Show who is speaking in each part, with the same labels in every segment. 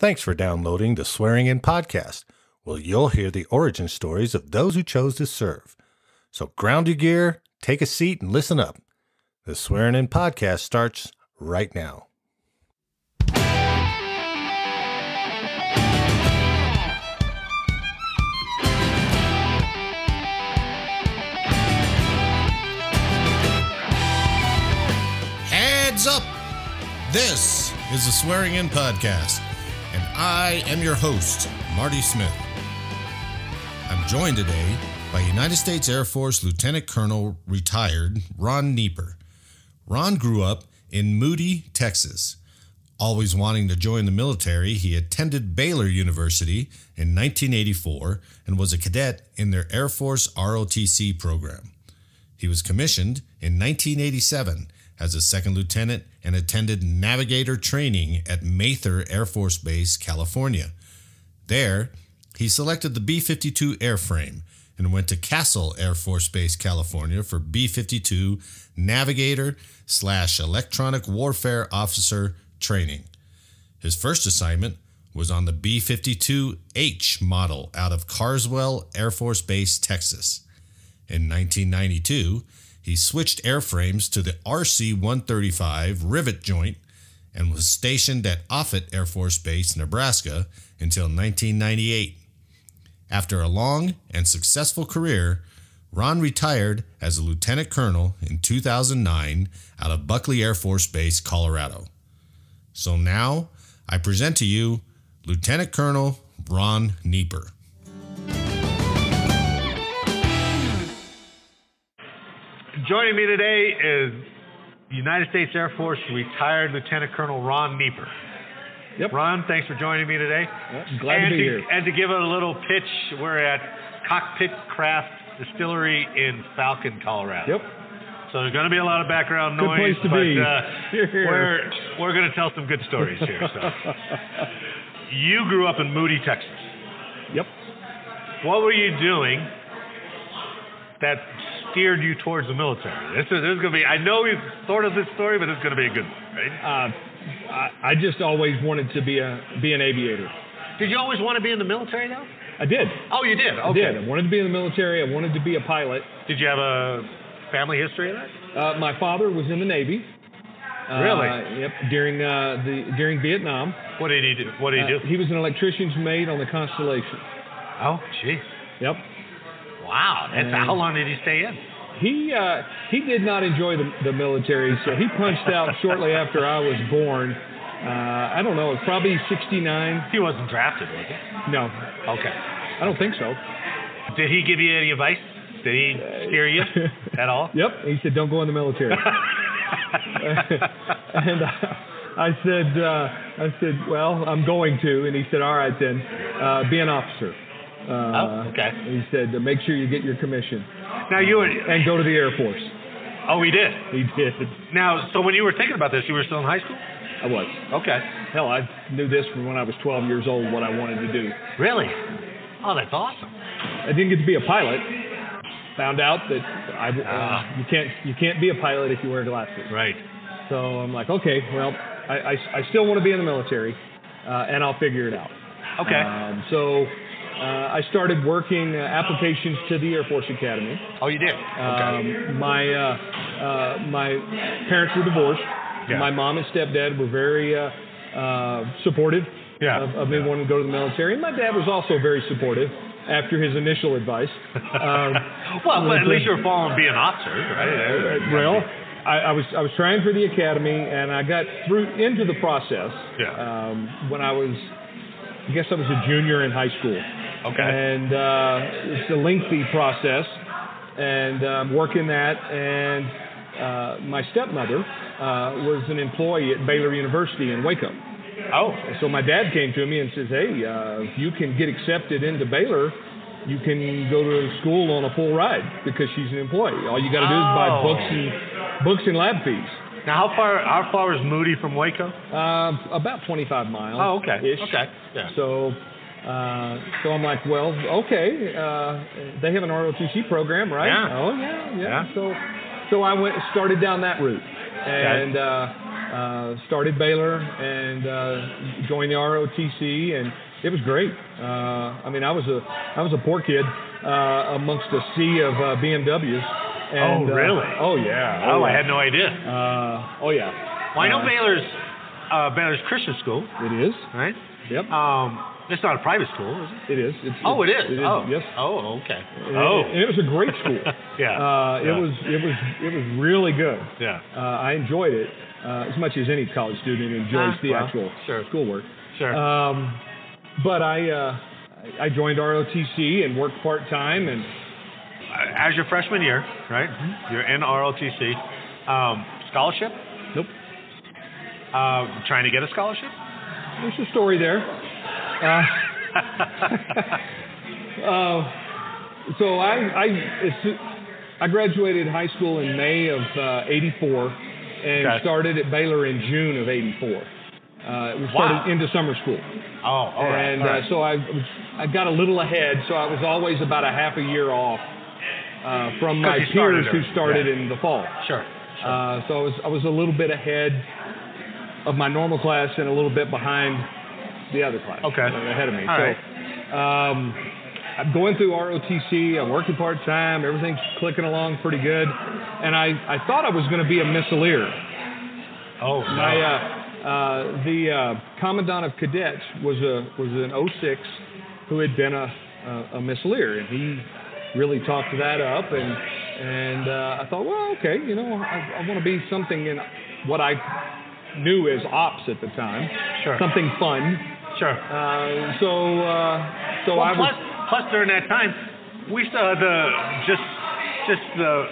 Speaker 1: Thanks for downloading the Swearing In Podcast, where you'll hear the origin stories of those who chose to serve. So ground your gear, take a seat, and listen up. The Swearing In Podcast starts right now.
Speaker 2: Heads up! This is the Swearing In Podcast, and I am your host, Marty Smith. I'm joined today by United States Air Force Lieutenant Colonel retired Ron Neeper. Ron grew up in Moody, Texas. Always wanting to join the military, he attended Baylor University in 1984 and was a cadet in their Air Force ROTC program. He was commissioned in 1987 as a second lieutenant and attended Navigator training at Mather Air Force Base, California. There, he selected the B-52 airframe and went to Castle Air Force Base, California for B-52 Navigator / electronic warfare officer training. His first assignment was on the B-52H model out of Carswell Air Force Base, Texas. In 1992, he switched airframes to the RC-135 Rivet Joint and was stationed at Offutt Air Force Base, Nebraska until 1998. After a long and successful career, Ron retired as a lieutenant colonel in 2009 out of Buckley Air Force Base, Colorado. So now, I present to you Lieutenant Colonel Ron Neeper.
Speaker 3: Joining me today is United States Air Force retired Lieutenant Colonel Ron Neeper.
Speaker 4: Yep.
Speaker 3: Ron, thanks for joining me today.
Speaker 4: Yep. Glad to be here.
Speaker 3: And to give it a little pitch, we're at Cockpit Craft Distillery in Falcon, Colorado.
Speaker 4: Yep.
Speaker 3: So there's going to be a lot of background noise.
Speaker 4: Good place to be.
Speaker 3: We're going to tell some good stories here. So. You grew up in Moody, Texas.
Speaker 4: Yep.
Speaker 3: What were you doing that steered you towards the military? This is going to be, I know you sort of this story, but it's going to be a good one, right?
Speaker 4: I just always wanted to be an aviator.
Speaker 3: Did you always want to be in the military, though?
Speaker 4: I did.
Speaker 3: Oh, you did? Okay.
Speaker 4: I did. I wanted to be in the military. I wanted to be a pilot.
Speaker 3: Did you have a family history of that?
Speaker 4: My father was in the Navy.
Speaker 3: Really?
Speaker 4: Yep. During Vietnam.
Speaker 3: What did he do?
Speaker 4: He was an electrician's mate on the Constellation.
Speaker 3: Oh, geez.
Speaker 4: Yep.
Speaker 3: Wow. How long did he stay in?
Speaker 4: He did not enjoy the military, so he punched out shortly after I was born. I don't know, it's probably 69.
Speaker 3: He wasn't drafted, was he?
Speaker 4: No.
Speaker 3: Okay.
Speaker 4: I don't think so.
Speaker 3: Did he give you any advice? Did he steer you at all?
Speaker 4: Yep. He said, don't go in the military. And I said, well, I'm going to. And he said, all right then, be an officer.
Speaker 3: Okay.
Speaker 4: He said, make sure you get your commission.
Speaker 3: Now
Speaker 4: and go to the Air Force.
Speaker 3: Oh, he did?
Speaker 4: He did.
Speaker 3: Now, so when you were thinking about this, you were still in high school?
Speaker 4: I was.
Speaker 3: Okay.
Speaker 4: Hell, I knew this from when I was 12 years old, what I wanted to do.
Speaker 3: Really? Oh, that's awesome.
Speaker 4: I didn't get to be a pilot. Found out that you can't be a pilot if you wear glasses.
Speaker 3: Right.
Speaker 4: So I'm like, okay, well, I still want to be in the military, and I'll figure it out.
Speaker 3: Okay.
Speaker 4: So I started working applications to the Air Force Academy.
Speaker 3: Oh, you did? Okay.
Speaker 4: My parents were divorced. Yeah. My mom and stepdad were very supportive of me wanting to go to the military. And my dad was also very supportive after his initial advice.
Speaker 3: Well, but at least you were following being an officer, right?
Speaker 4: Well, I was trying for the academy, and I got into the process when I was a junior in high school.
Speaker 3: Okay.
Speaker 4: And it's a lengthy process, and I'm working that, and my stepmother was an employee at Baylor University in Waco.
Speaker 3: Oh.
Speaker 4: So my dad came to me and says, hey, if you can get accepted into Baylor, you can go to school on a full ride because she's an employee. All you got to do is buy books and lab fees.
Speaker 3: Now, how far is Moody from Waco?
Speaker 4: About 25 miles.
Speaker 3: Oh, okay.
Speaker 4: Ish.
Speaker 3: Okay. Yeah.
Speaker 4: So I'm like, well, okay. They have an ROTC program, right?
Speaker 3: Yeah.
Speaker 4: Oh, yeah. So I started down that route, and started Baylor and joined the ROTC, and it was great. I mean, I was a poor kid amongst a sea of BMWs. And,
Speaker 3: really?
Speaker 4: Oh, yeah.
Speaker 3: Oh, I had no idea.
Speaker 4: Oh, yeah.
Speaker 3: Well, I know Baylor's Christian school.
Speaker 4: It is.
Speaker 3: Right?
Speaker 4: Yep.
Speaker 3: It's not a private school, is it?
Speaker 4: It is.
Speaker 3: It is?
Speaker 4: Yes.
Speaker 3: Oh, okay.
Speaker 4: And it was a great school.
Speaker 3: Yeah.
Speaker 4: It was really good.
Speaker 3: Yeah.
Speaker 4: I enjoyed it as much as any college student enjoys the actual schoolwork.
Speaker 3: Sure.
Speaker 4: But I joined ROTC and worked part-time. And
Speaker 3: as your freshman year, right? Mm-hmm. You're in ROTC. Scholarship?
Speaker 4: Nope.
Speaker 3: Trying to get a scholarship?
Speaker 4: There's a story there. So I graduated high school in May of '84 and started at Baylor in June of '84. We started into summer school.
Speaker 3: Oh, all right.
Speaker 4: And so I got a little ahead, so I was always about a half a year off from my peers who started in the fall.
Speaker 3: Sure.
Speaker 4: So I was a little bit ahead of my normal class and a little bit behind the other class. Ahead of me.
Speaker 3: All right.
Speaker 4: I'm going through ROTC. I'm working part-time. Everything's clicking along pretty good. And I thought I was going to be a missileer.
Speaker 3: Oh, no.
Speaker 4: The commandant of cadets was an 06 who had been a missileer, and he really talked that up. And I thought, well, okay, I want to be something in what I knew as ops at the time.
Speaker 3: Sure.
Speaker 4: Something fun.
Speaker 3: Sure.
Speaker 4: Plus
Speaker 3: during that time, we still had just the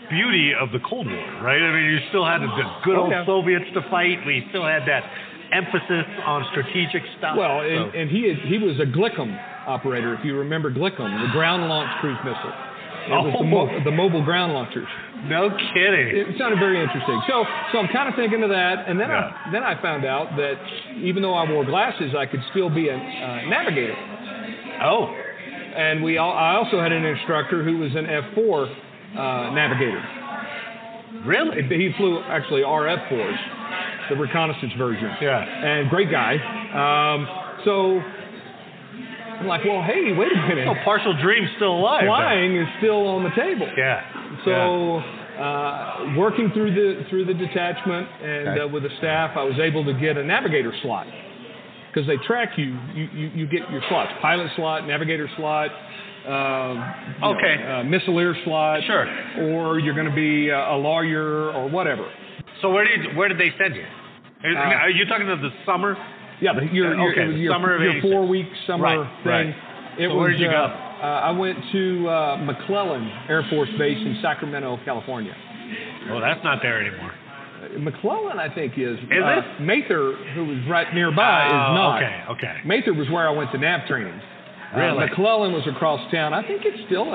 Speaker 3: beauty of the Cold War, right? I mean, you still had the good old Soviets to fight. We still had that emphasis on strategic stuff.
Speaker 4: Well, and he was a Glickham operator, if you remember Glickham, the ground-launched cruise missile. It was the mobile ground launchers.
Speaker 3: No kidding.
Speaker 4: It sounded very interesting. So I'm kind of thinking of that, and then I found out that even though I wore glasses, I could still be a navigator.
Speaker 3: Oh.
Speaker 4: And I also had an instructor who was an F4 navigator.
Speaker 3: Really?
Speaker 4: He flew actually RF4s, the reconnaissance version.
Speaker 3: Yeah.
Speaker 4: And great guy. So I'm like, well, hey, wait a minute.
Speaker 3: Oh, partial dream's still alive.
Speaker 4: Flying is still on the table.
Speaker 3: Yeah.
Speaker 4: So working through the detachment and with the staff, I was able to get a navigator slot because they track you. You get your slots: pilot slot, navigator slot, missileer slot.
Speaker 3: Sure.
Speaker 4: Or you're going to be a lawyer or whatever.
Speaker 3: So where did they send you? Are you talking of the summer?
Speaker 4: Yeah, your
Speaker 3: summer of
Speaker 4: 4-week summer thing.
Speaker 3: Right. Where did you go?
Speaker 4: I went to McClellan Air Force Base in Sacramento, California.
Speaker 3: Well, that's not there anymore.
Speaker 4: McClellan, I think, is.
Speaker 3: Is it?
Speaker 4: Mather, who was right nearby, is not.
Speaker 3: Okay.
Speaker 4: Mather was where I went to nav training.
Speaker 3: Really?
Speaker 4: McClellan was across town. I think it's still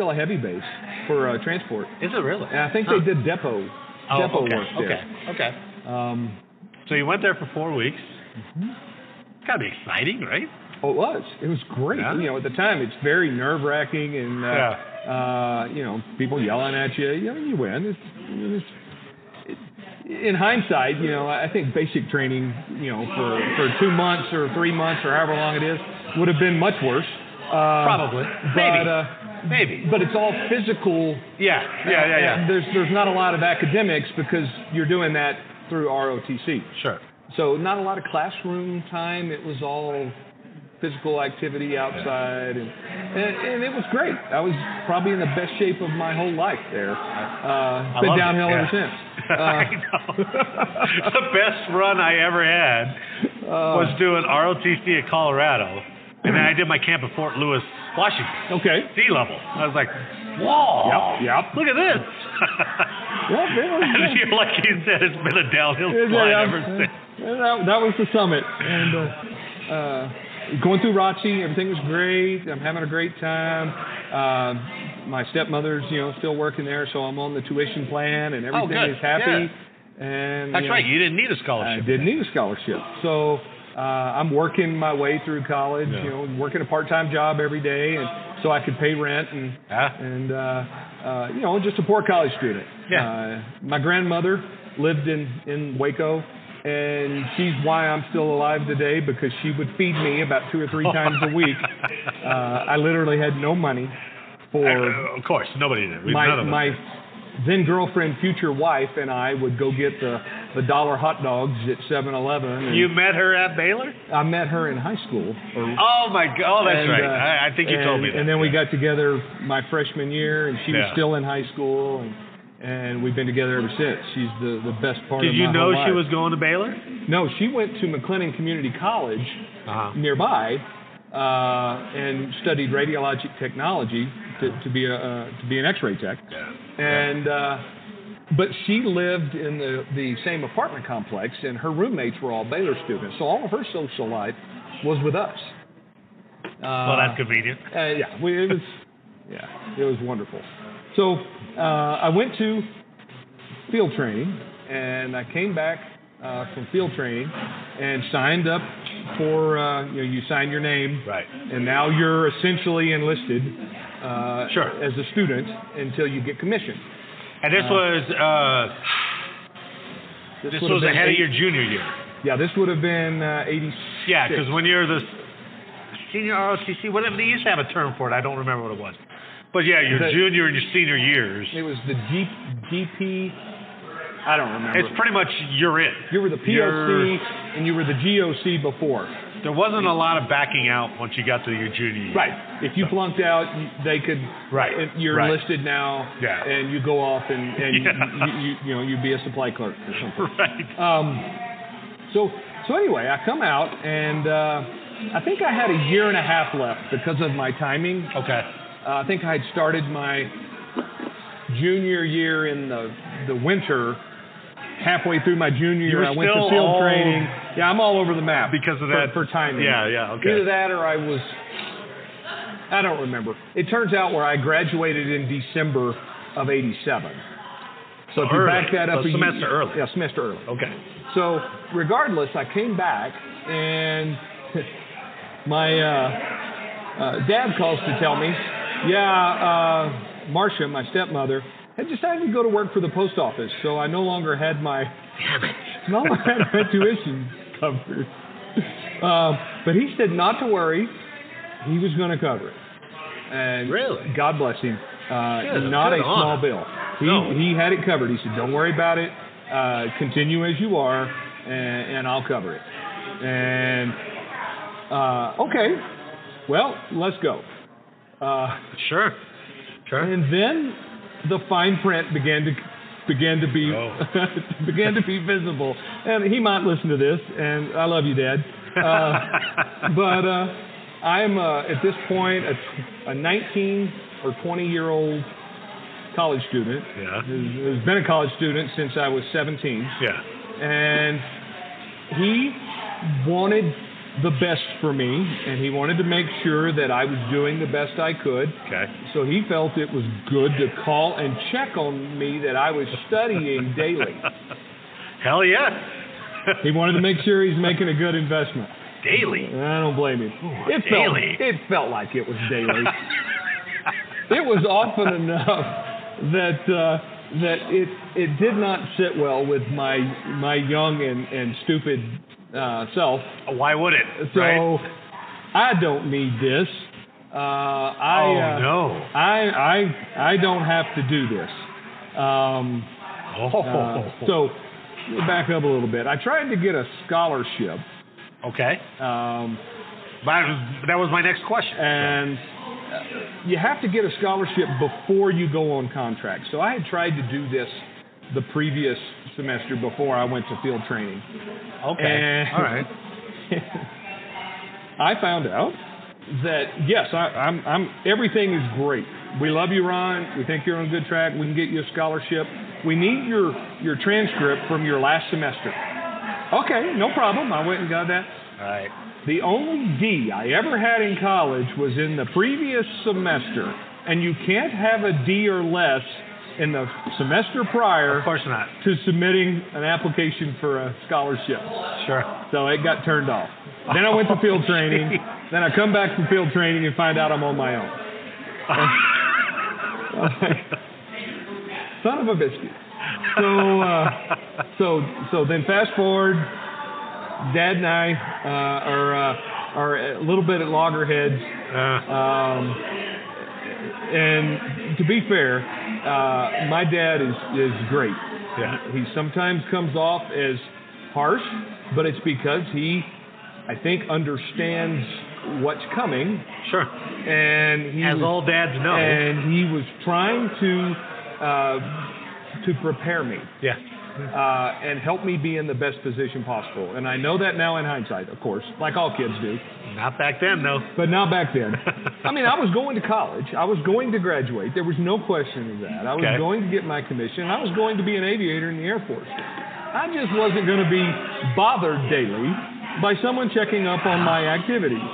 Speaker 4: a heavy base for transport.
Speaker 3: Is it really?
Speaker 4: And I think they did depot work there.
Speaker 3: Okay. So you went there for 4 weeks. Mm-hmm. It's got to be exciting, right?
Speaker 4: Oh, it was. It was great.
Speaker 3: Yeah.
Speaker 4: At the time, it's very nerve-wracking, and people yelling at you. You win. In hindsight, I think basic training, for 2 months or 3 months or however long it is, would have been much worse.
Speaker 3: Probably. Maybe.
Speaker 4: But it's all physical.
Speaker 3: Yeah.
Speaker 4: There's not a lot of academics because you're doing that through ROTC.
Speaker 3: Sure.
Speaker 4: So not a lot of classroom time. It was all physical activity outside, and it was great. I was probably in the best shape of my whole life there. Been downhill ever since.
Speaker 3: I know. The best run I ever had was doing ROTC at Colorado, and then I did my camp at Fort Lewis, Washington.
Speaker 4: Okay.
Speaker 3: Sea level. I was like, whoa.
Speaker 4: Yep.
Speaker 3: Look at this. And you're like you said, it's been a downhill slide ever since.
Speaker 4: That was the summit. And going through ROTC, everything was great. I'm having a great time. My stepmother's, still working there, so I'm on the tuition plan, and everything is happy.
Speaker 3: Yeah.
Speaker 4: And
Speaker 3: that's right. You didn't need a scholarship.
Speaker 4: I didn't need a scholarship. So I'm working my way through college. Working a part-time job every day, and so I could pay rent and just a poor college student.
Speaker 3: Yeah.
Speaker 4: My grandmother lived in Waco. And she's why I'm still alive today, because she would feed me about 2 or 3 times a week. I literally had no money for.
Speaker 3: Of course, nobody did.
Speaker 4: My then girlfriend, future wife, and I would go get the dollar hot dogs at 7-Eleven.
Speaker 3: You met her at Baylor?
Speaker 4: I met her in high school.
Speaker 3: Oh my God! Oh, that's right. I think you told me that.
Speaker 4: And then we got together my freshman year, and she was still in high school. And we've been together ever since. She's the best part of my whole life. Did you know
Speaker 3: she was going to Baylor?
Speaker 4: No, she went to McLennan Community College nearby and studied radiologic technology to be an X-ray tech. Yeah. And but she lived in the same apartment complex, and her roommates were all Baylor students. So all of her social life was with us.
Speaker 3: Well, that's convenient.
Speaker 4: It was wonderful. So I went to field training, and I came back from field training and signed up for, you sign your name.
Speaker 3: Right.
Speaker 4: And now you're essentially enlisted as a student until you get commissioned.
Speaker 3: And this was ahead of your junior year.
Speaker 4: Yeah, this would have been 86.
Speaker 3: Yeah, because when you're the senior ROTC, whatever, they used to have a term for it. I don't remember what it was. But yeah, your junior and your senior years.
Speaker 4: It was the GP. I don't remember.
Speaker 3: It's pretty much you're in.
Speaker 4: You were the POC and you were the GOC before.
Speaker 3: There wasn't a lot of backing out once you got to your junior year.
Speaker 4: Right. If you flunked out, they could. Right. You're enlisted now. Yeah. And you go off and you'd be a supply clerk or something.
Speaker 3: Right.
Speaker 4: So anyway, I come out and I think I had a year and a half left because of my timing.
Speaker 3: Okay.
Speaker 4: I think I had started my junior year in the winter. Halfway through my junior year, I went to field training. Yeah, I'm all over the map
Speaker 3: because of that
Speaker 4: for timing.
Speaker 3: Yeah, okay.
Speaker 4: Either that or I don't remember. It turns out where I graduated in December of '87. So if you back that up
Speaker 3: a semester early.
Speaker 4: Yeah, semester early.
Speaker 3: Okay.
Speaker 4: So regardless, I came back and my dad calls to tell me, Marcia, my stepmother, had decided to go to work for the post office, so I no longer had my tuition covered. But he said not to worry, he was going to cover it. And
Speaker 3: really?
Speaker 4: God bless him. Not a small bill. He had it covered. He said, don't worry about it. Continue as you are, and I'll cover it. And okay, well, let's go.
Speaker 3: Sure.
Speaker 4: And then the fine print began to be began to be visible. And he might listen to this, and I love you, Dad. But I'm at this point a 19 or 20-year-old college student.
Speaker 3: Yeah.
Speaker 4: Who's been a college student since I was 17.
Speaker 3: Yeah.
Speaker 4: And he wanted the best for me, and he wanted to make sure that I was doing the best I could.
Speaker 3: Okay.
Speaker 4: So he felt it was good to call and check on me that I was studying daily.
Speaker 3: Hell yeah.
Speaker 4: He wanted to make sure he's making a good investment.
Speaker 3: Daily?
Speaker 4: I don't blame him. It felt like it was daily. It was often enough that it did not sit well with my young and stupid self.
Speaker 3: Why would it?
Speaker 4: So
Speaker 3: right?
Speaker 4: I don't need this.
Speaker 3: No.
Speaker 4: I don't have to do this. So back up a little bit. I tried to get a scholarship.
Speaker 3: Okay. That was my next question.
Speaker 4: And you have to get a scholarship before you go on contract. So I had tried to do this the previous semester before I went to field training.
Speaker 3: Okay.
Speaker 4: And
Speaker 3: all right.
Speaker 4: I found out that yes, I'm everything is great. We love you, Ron. We think you're on a good track. We can get you a scholarship. We need your transcript from your last semester. Okay, no problem. I went and got that.
Speaker 3: All right.
Speaker 4: The only D I ever had in college was in the previous semester, and you can't have a D or less in the semester prior.
Speaker 3: Of course not.
Speaker 4: To submitting an application for a scholarship.
Speaker 3: Sure. So
Speaker 4: it got turned off. Then I went to field training. Then I come back from field training and find out I'm on my own. Son of a biscuit. So then fast forward, Dad and I are a little bit at loggerheads. And to be fair, my dad is great.
Speaker 3: Yeah.
Speaker 4: He sometimes comes off as harsh, but it's because he, I think, understands what's coming.
Speaker 3: Sure.
Speaker 4: And
Speaker 3: as all dads know.
Speaker 4: And he was trying to prepare me.
Speaker 3: Yeah.
Speaker 4: And help me be in the best position possible. And I know that now in hindsight, of course, like all kids do.
Speaker 3: Not back then, though.
Speaker 4: But not back then. I mean, I was going to college. I was going to graduate. There was no question of that. I was going to get my commission. I was going to be an aviator in the Air Force. I just wasn't going to be bothered daily by someone checking up on my activities.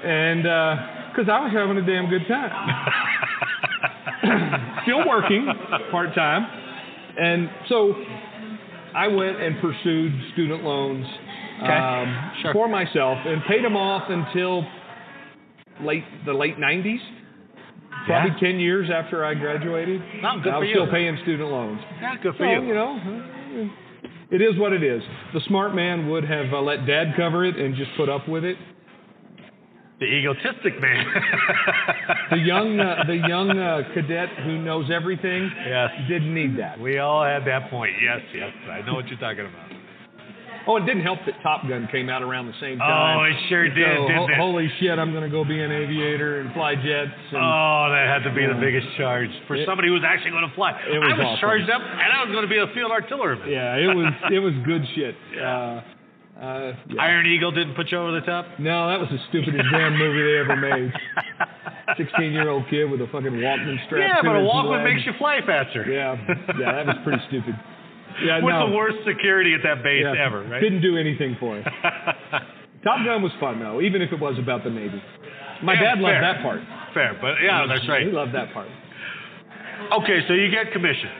Speaker 4: And because I was having a damn good time. Still working part-time. And so I went and pursued student loans for myself and paid them off until the late 90s. Probably 10 years after I graduated.
Speaker 3: Not good
Speaker 4: I was
Speaker 3: for
Speaker 4: still
Speaker 3: you.
Speaker 4: paying student loans.
Speaker 3: Yeah, good for you.
Speaker 4: You know, it is what it is. The smart man would have let Dad cover it and just put up with it.
Speaker 3: The egotistic man.
Speaker 4: The young cadet who knows everything didn't need that.
Speaker 3: We all had that point. Yes. I know what you're talking about.
Speaker 4: Oh, it didn't help that Top Gun came out around the same time.
Speaker 3: Oh, it sure did, didn't it?
Speaker 4: Holy shit, I'm going to go be an aviator and fly jets. And,
Speaker 3: that had to be the biggest charge for somebody who was actually going to fly.
Speaker 4: I was awesome.
Speaker 3: Charged up, and I was going to be a field artillerman.
Speaker 4: Yeah, it was good shit.
Speaker 3: Iron Eagle didn't put you over the top?
Speaker 4: No, that was the stupidest damn movie they ever made. 16-year-old kid with a fucking Walkman strap.
Speaker 3: Yeah, but a Walkman makes you fly faster.
Speaker 4: Yeah, that was pretty stupid. Yeah,
Speaker 3: with the worst security at that base ever, right?
Speaker 4: Didn't do anything for it. Top Gun was fun, though, even if it was about the Navy. My dad loved that part.
Speaker 3: Fair, but that's right.
Speaker 4: He loved that part.
Speaker 3: Okay, so you get commissioned,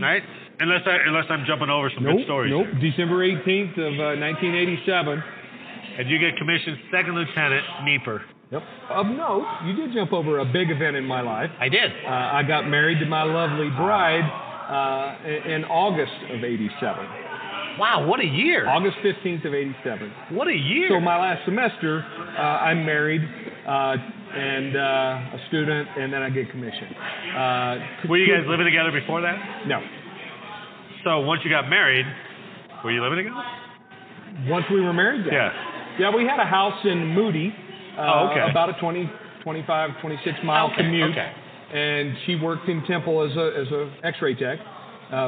Speaker 3: right? Unless I'm jumping over some good stories.
Speaker 4: Nope, December 18th of 1987.
Speaker 3: And you get commissioned second lieutenant, Neeper.
Speaker 4: Yep. Of note, you did jump over a big event in my life.
Speaker 3: I did.
Speaker 4: I got married to my lovely bride in August of 87.
Speaker 3: Wow, what a year.
Speaker 4: August 15th of 87.
Speaker 3: What a year.
Speaker 4: So my last semester, I'm married and a student, and then I get commissioned.
Speaker 3: Were you guys living together before that?
Speaker 4: No.
Speaker 3: So once you got married, were you living together?
Speaker 4: Once we were married, yeah, we had a house in Moody, about a 25, 26-mile commute. Okay. And she worked in Temple as a X-ray tech,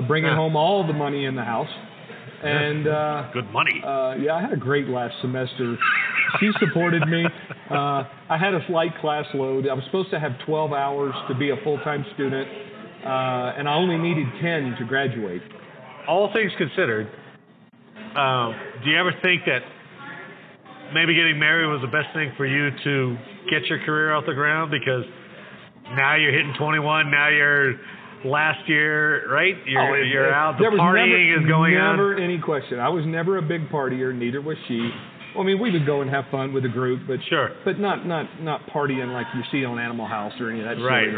Speaker 4: bringing home all the money in the house. And
Speaker 3: good money.
Speaker 4: I had a great last semester. She supported me. I had a light class load. I was supposed to have 12 hours to be a full-time student, and I only needed 10 to graduate.
Speaker 3: All things considered, do you ever think that maybe getting married was the best thing for you to get your career off the ground? Because now you're hitting 21, now you're last year, right? You're out, the partying is going on.
Speaker 4: Never any question. I was never a big partier, neither was she. Well, I mean, we would go and have fun with the group, but
Speaker 3: sure,
Speaker 4: but not partying like you see on Animal House or any of that.
Speaker 3: Right.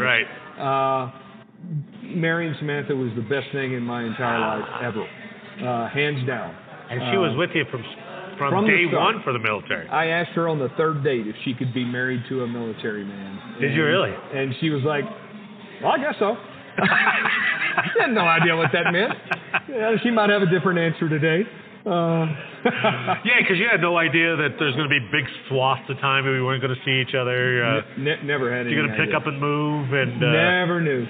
Speaker 4: Marrying Samantha was the best thing in my entire life ever, hands down.
Speaker 3: And she was with you from day one for the military.
Speaker 4: I asked her on the third date if she could be married to a military man.
Speaker 3: Did you really?
Speaker 4: And she was like, well, I guess so. I had no idea what that meant. Yeah, she might have a different answer today.
Speaker 3: Yeah, because you had no idea that there's going to be big swaths of time we weren't going to see each other.
Speaker 4: Never had any
Speaker 3: You're going to pick up and move. And
Speaker 4: never knew.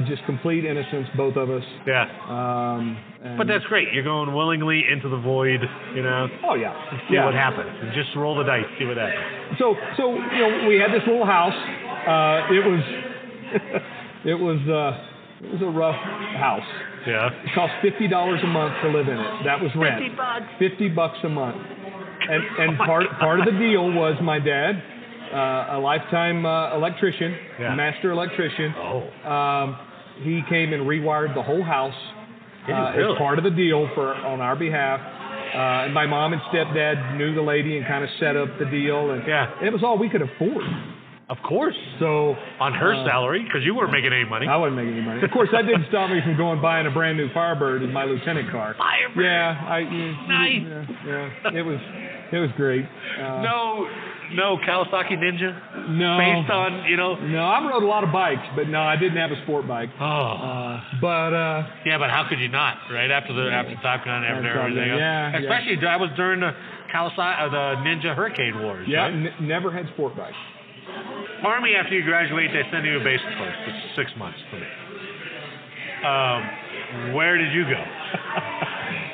Speaker 4: Just complete innocence, both of us.
Speaker 3: Yeah. But that's great. You're going willingly into the void, you know.
Speaker 4: Oh, yeah.
Speaker 3: See what happens. And just roll the dice, see what happens.
Speaker 4: So we had this little house. It was a rough house.
Speaker 3: Yeah.
Speaker 4: It cost $50 a month to live in it. That was rent. $50 a month. And part of the deal was my dad, a lifetime electrician, master electrician. He came and rewired the whole house as part of the deal on our behalf. And my mom and stepdad knew the lady and kind of set up the deal. And it was all we could afford.
Speaker 3: Of course.
Speaker 4: So
Speaker 3: on her salary, because you weren't making any money.
Speaker 4: I wasn't making any money. Of course, that didn't stop me from going buying a brand new Firebird in my lieutenant car.
Speaker 3: Firebird.
Speaker 4: Yeah,
Speaker 3: nice.
Speaker 4: Yeah. It was great.
Speaker 3: No Kawasaki Ninja.
Speaker 4: No.
Speaker 3: Based on
Speaker 4: No, I rode a lot of bikes, but no, I didn't have a sport bike.
Speaker 3: Oh.
Speaker 4: But
Speaker 3: how could you not? Right after Top Gun and everything else.
Speaker 4: Yeah.
Speaker 3: Especially that was during the Kawasaki, the Ninja Hurricane Wars.
Speaker 4: Yeah.
Speaker 3: Right?
Speaker 4: Never had sport bikes.
Speaker 3: Army, after you graduate, they send you a basic course. It's 6 months for me. Where did you go?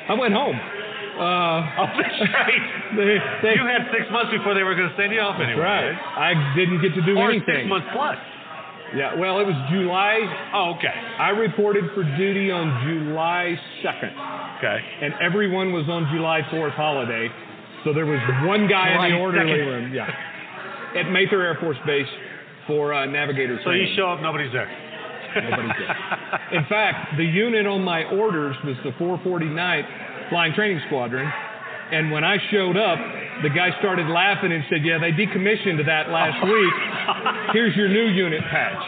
Speaker 4: I went home.
Speaker 3: That's right. You had 6 months before they were going to send you off anyway.
Speaker 4: Right. I didn't get to do anything.
Speaker 3: 6 months plus.
Speaker 4: Yeah, well, it was July.
Speaker 3: Oh, okay.
Speaker 4: I reported for duty on July 2nd.
Speaker 3: Okay.
Speaker 4: And everyone was on July 4th holiday. So there was one guy in the orderly room. Yeah. At Mather Air Force Base for navigator training.
Speaker 3: So you show up, nobody's there.
Speaker 4: Nobody's there. In fact, the unit on my orders was the 449th Flying Training Squadron. And when I showed up, the guy started laughing and said, yeah, they decommissioned that last week. Here's your new unit patch.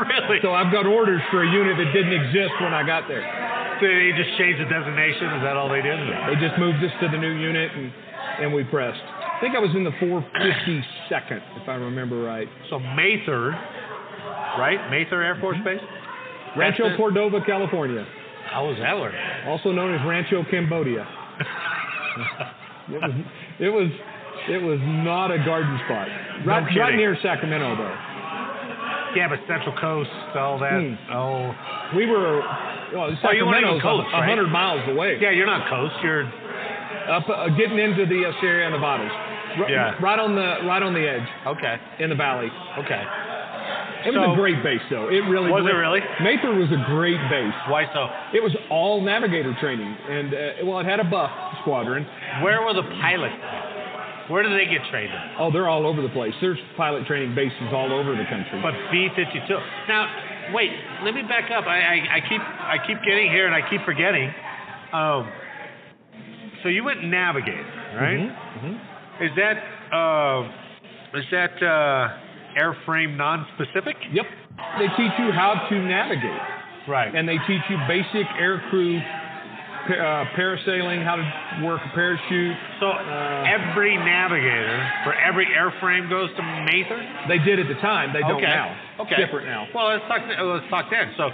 Speaker 3: Really?
Speaker 4: So I've got orders for a unit that didn't exist when I got there.
Speaker 3: So they just changed the designation? Is that all they did?
Speaker 4: They just moved us to the new unit, and we pressed. I think I was in the 452nd, if I remember right.
Speaker 3: So Mather, right? Mather Air Force Base?
Speaker 4: Rancho Cordova, California.
Speaker 3: How was that word?
Speaker 4: Also known as Rancho Cambodia. It was not a garden spot. Right near Sacramento, though.
Speaker 3: Yeah, but Central Coast, all that. Oh.
Speaker 4: We were, Sacramento's 100 miles away.
Speaker 3: Yeah, you're not coast. You're
Speaker 4: up getting into the Sierra Nevadas. Right on the edge.
Speaker 3: Okay.
Speaker 4: In the valley.
Speaker 3: Okay.
Speaker 4: It was a great base, though. It really
Speaker 3: was. It really?
Speaker 4: Mather was a great base.
Speaker 3: Why so?
Speaker 4: It was all navigator training, and it had a buff squadron.
Speaker 3: Where were the pilots? Where do they get trained in?
Speaker 4: Oh, they're all over the place. There's pilot training bases all over the country.
Speaker 3: But B-52. Now, wait. Let me back up. I keep getting here, and I keep forgetting. So you went navigator, right? Mm-hmm. Is that airframe non-specific?
Speaker 4: Yep. They teach you how to navigate.
Speaker 3: Right.
Speaker 4: And they teach you basic aircrew parasailing, how to work a parachute.
Speaker 3: So every navigator for every airframe goes to Mather?
Speaker 4: They did at the time. They don't now.
Speaker 3: Okay.
Speaker 4: It's different now.
Speaker 3: Well, let's talk then. So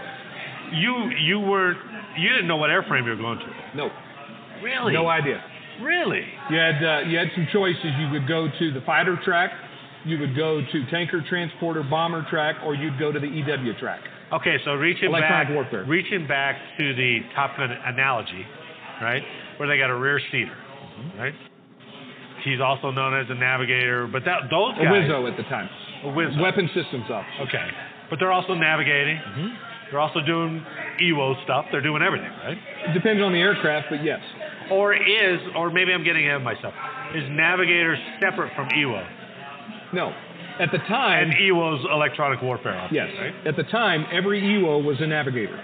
Speaker 3: you didn't know what airframe you were going to?
Speaker 4: No.
Speaker 3: Really?
Speaker 4: No idea.
Speaker 3: Really?
Speaker 4: You had some choices. You could go to the fighter track, you would go to tanker, transporter, bomber track, or you'd go to the EW track.
Speaker 3: Okay, so reaching back to the Top Gun analogy, right, where they got a rear seater, right? He's also known as a navigator, but those guys...
Speaker 4: A WISO at the time.
Speaker 3: A WISO.
Speaker 4: Weapon systems officer.
Speaker 3: Okay, but they're also navigating. Mm-hmm. They're also doing EWO stuff. They're doing everything, right?
Speaker 4: It depends on the aircraft, but yes.
Speaker 3: Or maybe I'm getting ahead of myself. Is navigator separate from EWO?
Speaker 4: No. At the time...
Speaker 3: And EWO's electronic warfare officer,
Speaker 4: yes.
Speaker 3: Right?
Speaker 4: At the time, every EWO was a navigator.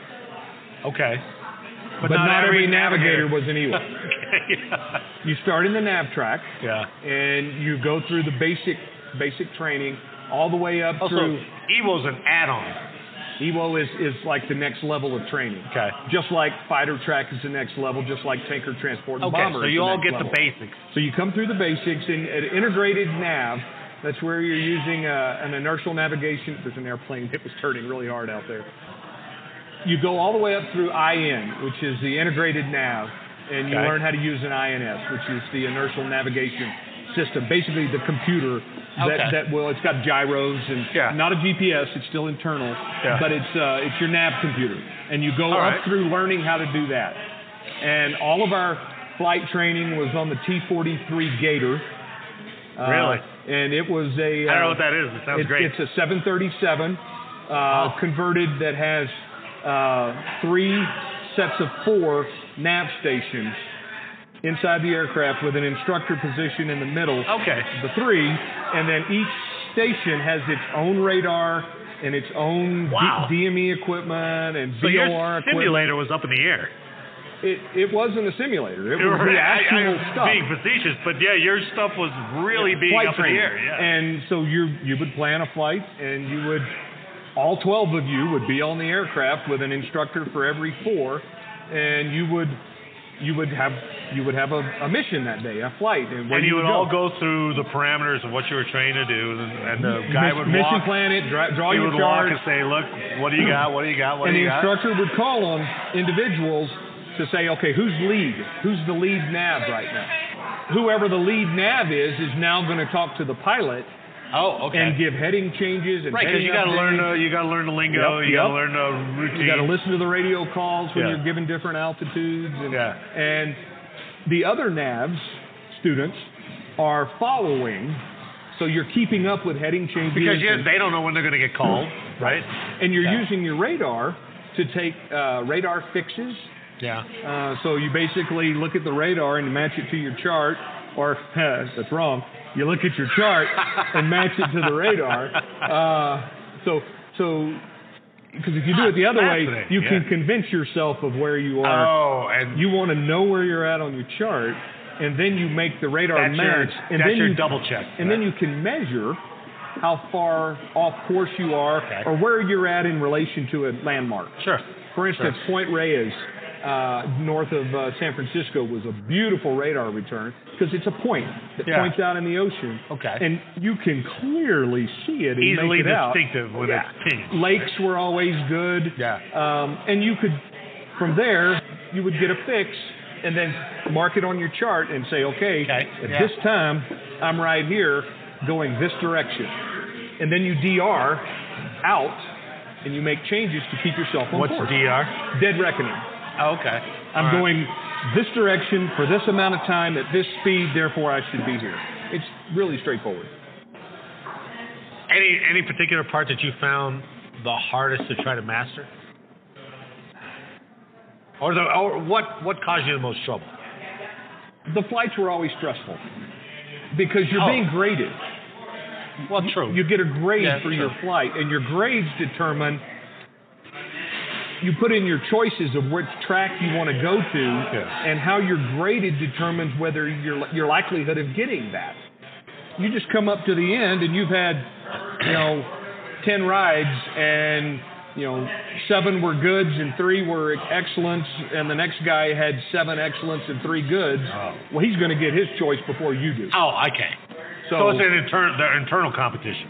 Speaker 3: Okay.
Speaker 4: But not every navigator was an EWO.
Speaker 3: Okay, yeah.
Speaker 4: You start in the nav track.
Speaker 3: Yeah.
Speaker 4: And you go through the basic training all the way up through...
Speaker 3: EWO's an add-on.
Speaker 4: EWO is like the next level of training.
Speaker 3: Okay.
Speaker 4: Just like fighter track is the next level, just like tanker, transport, and bomber.
Speaker 3: So you all get the basics.
Speaker 4: So you come through the basics, and at integrated nav, that's where you're using an inertial navigation. There's an airplane that was turning really hard out there. You go all the way up through IN, which is the integrated nav, and you learn how to use an INS, which is the inertial navigation system, basically the computer it's got gyros and not a GPS, it's still internal, but it's your nav computer, and you go up through learning how to do that. And all of our flight training was on the T-43 Gator.
Speaker 3: Really?
Speaker 4: And it was
Speaker 3: I don't know what that is. It sounds great.
Speaker 4: It's a 737 converted that has 3 sets of 4 nav stations inside the aircraft with an instructor position in the middle.
Speaker 3: Okay.
Speaker 4: The 3, and then each station has its own radar and its own DME equipment and VOR equipment.
Speaker 3: So your simulator was up in the air.
Speaker 4: it wasn't a simulator. It was the actual stuff.
Speaker 3: Being facetious, but yeah, your stuff was really being up in the air. Yeah.
Speaker 4: And so you would plan a flight, and you would, all 12 of you would be on the aircraft with an instructor for every 4, and you would have a mission that day, a flight, and
Speaker 3: you would all go through the parameters of what you were trained to do, and the guy would
Speaker 4: mission plan it, draw your chart.
Speaker 3: He would walk and say, "Look, what do you got? What do you got? What do you got?"
Speaker 4: And the instructor would call on individuals to say, "Okay, who's lead? Who's the lead nav right now?" Whoever the lead nav is now going to talk to the pilot.
Speaker 3: Oh, okay.
Speaker 4: And give heading changes and
Speaker 3: because you got to learn the lingo. You got to learn the routine.
Speaker 4: You got to listen to the radio calls when you're given different altitudes. And the other navs students are following, so you're keeping up with heading changes
Speaker 3: because they don't know when they're going to get called, right?
Speaker 4: And you're using your radar to take radar fixes.
Speaker 3: Yeah.
Speaker 4: So you basically look at the radar and match it to your chart, or that's wrong. You look at your chart and match it to the radar. So because if you do it the other way, you can convince yourself of where you are.
Speaker 3: Oh, and
Speaker 4: you want to know where you're at on your chart, and then you make the radar match. And
Speaker 3: that's
Speaker 4: then
Speaker 3: your double check.
Speaker 4: And then you can measure how far off course you are, or where you're at in relation to a landmark.
Speaker 3: Sure.
Speaker 4: For instance, Point Reyes, north of San Francisco, was a beautiful radar return because it's a point that points out in the ocean.
Speaker 3: Okay.
Speaker 4: And you can clearly see it and
Speaker 3: easily
Speaker 4: make it out.
Speaker 3: distinctive when it's pinged.
Speaker 4: Lakes were always good.
Speaker 3: Yeah.
Speaker 4: And you could, from there, you would get a fix and then mark it on your chart and say, okay. At this time, I'm right here going this direction. And then you DR out and you make changes to keep yourself on course.
Speaker 3: What's DR?
Speaker 4: Dead reckoning.
Speaker 3: Oh, okay.
Speaker 4: I'm going this direction for this amount of time at this speed, therefore I should be here. It's really straightforward.
Speaker 3: Any particular part that you found the hardest to try to master? Or what caused you the most trouble?
Speaker 4: The flights were always stressful because you're being graded.
Speaker 3: Well, true.
Speaker 4: You get a grade for your flight, and your grades determine. You put in your choices of which track you want to go to, and how you're graded determines whether your likelihood of getting that. You just come up to the end, and you've had, 10 rides, and 7 were goods and 3 were excellents, and the next guy had 7 excellents and 3 goods.
Speaker 3: Oh.
Speaker 4: Well, he's going to get his choice before you do.
Speaker 3: Oh, okay. So it's an internal competition.